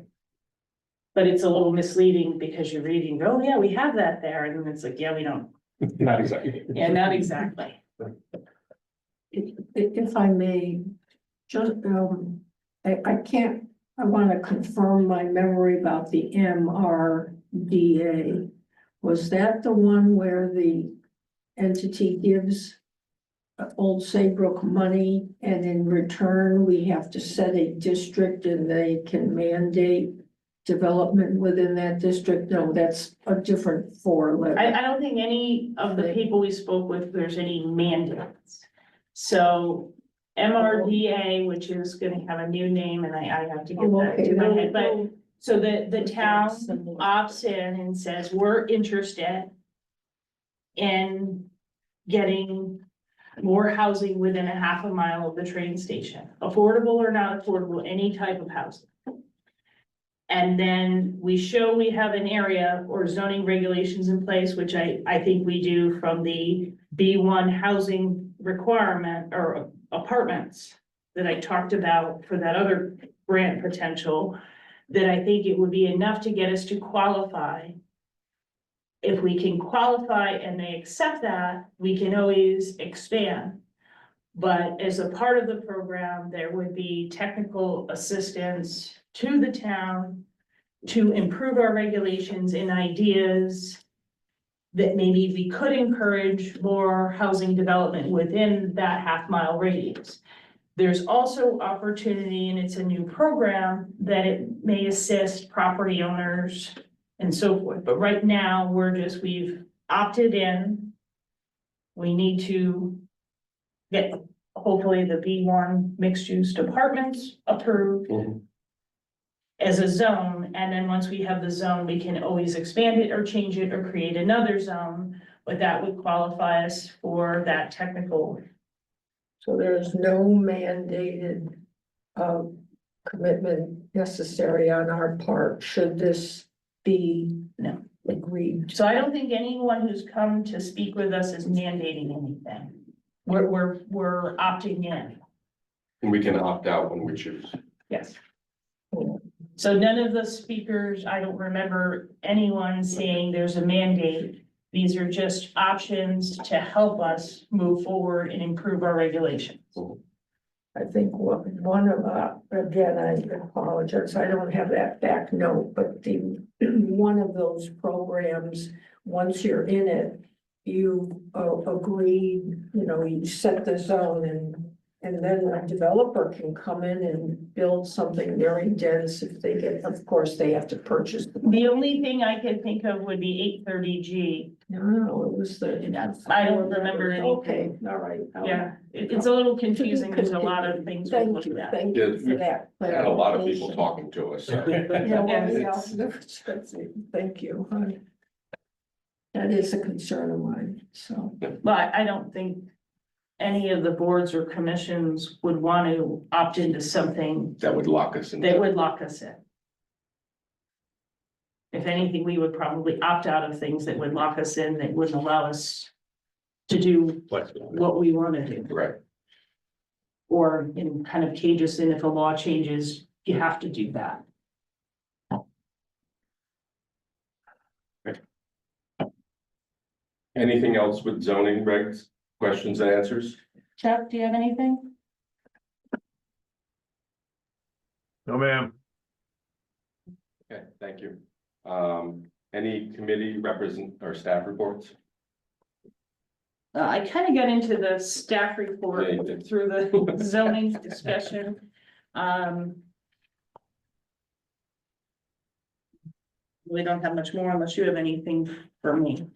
But it's a little misleading because you're reading, oh yeah, we have that there. And then it's like, yeah, we don't. Not exactly. Yeah, not exactly. If I may, just, I can't, I want to confirm my memory about the MRDA. Was that the one where the entity gives Old Saybrook money and in return we have to set a district and they can mandate development within that district? No, that's a different four-letter. I don't think any of the people we spoke with, there's any mandates. So MRDA, which is gonna have a new name, and I have to get Oh, that okay. to my head, but Well, so the town opts in and says, we're interested in getting more housing within a half a mile of the train station, affordable or not affordable, any type of housing. And then we show we have an area or zoning regulations in place, which I think we do from the B1 housing requirement or apartments that I talked about for that other grant potential, that I think it would be enough to get us to qualify if we can qualify and they accept that, we can always expand. But as a part of the program, there would be technical assistance to the town to improve our regulations and ideas that maybe we could encourage more housing development within that half-mile radius. There's also opportunity, and it's a new program, that it may assist property owners and so forth. But right now, we've opted in. We need to get hopefully the B1 mixed-use apartments approved Mhm. as a zone, and then once we have the zone, we can always expand it or change it or create another zone, but that would qualify us for that technical. So there's no mandated commitment necessary on our part, should this be No. agreed. So I don't think anyone who's come to speak with us is mandating anything. We're opting in, And we can opt out when we choose. yes. So none of the speakers, I don't remember anyone saying there's a mandate. These are just options to help us move forward and improve our regulations. I think one of, again, I apologize, I don't have that back note, but the, one of those programs, once you're in it, you agreed, you know, you set the zone and then a developer can come in and build something very dense if they get, of course, they have to purchase. The only thing I can think of would be 830G. No, it was the. I don't remember Okay, anything. all right. Yeah, it's a little confusing. There's a lot of things we're Thank looking you, at. thank you Yes, for that. I had a lot of people clarification. talking to us. so. Yeah, well, Yes. yeah, thank you. That is a concern of mine, so. But I don't think any of the boards or commissions would want to opt into something That would lock us in. that would lock us in. If anything, we would probably opt out of things that would lock us in, that wouldn't allow us to do what we want to do. Right. Or, you know, kind of cage us in if a law changes, you have to do that. Anything else with zoning regs, questions and answers? Chuck, do you have anything? No, ma'am. Okay, thank you. Any committee or staff reports? I kind of got into the staff report Yeah, you did. through the zoning discussion. We don't have much more unless you have anything for me.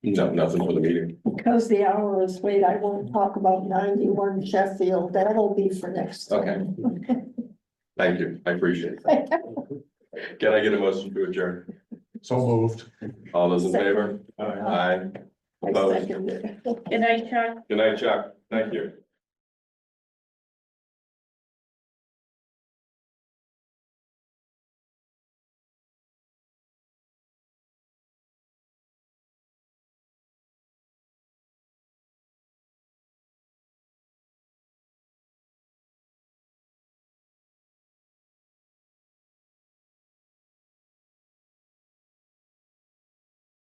No, nothing for the meeting. Because the hour is late, I won't talk about 91 Sheffield, that'll be for next time. Thank you, I appreciate it. Can I get a motion to adjourn? So moved. All those in favor? Aye. I Opposed? second it. Good night, Chuck. Good night, Chuck. Thank you.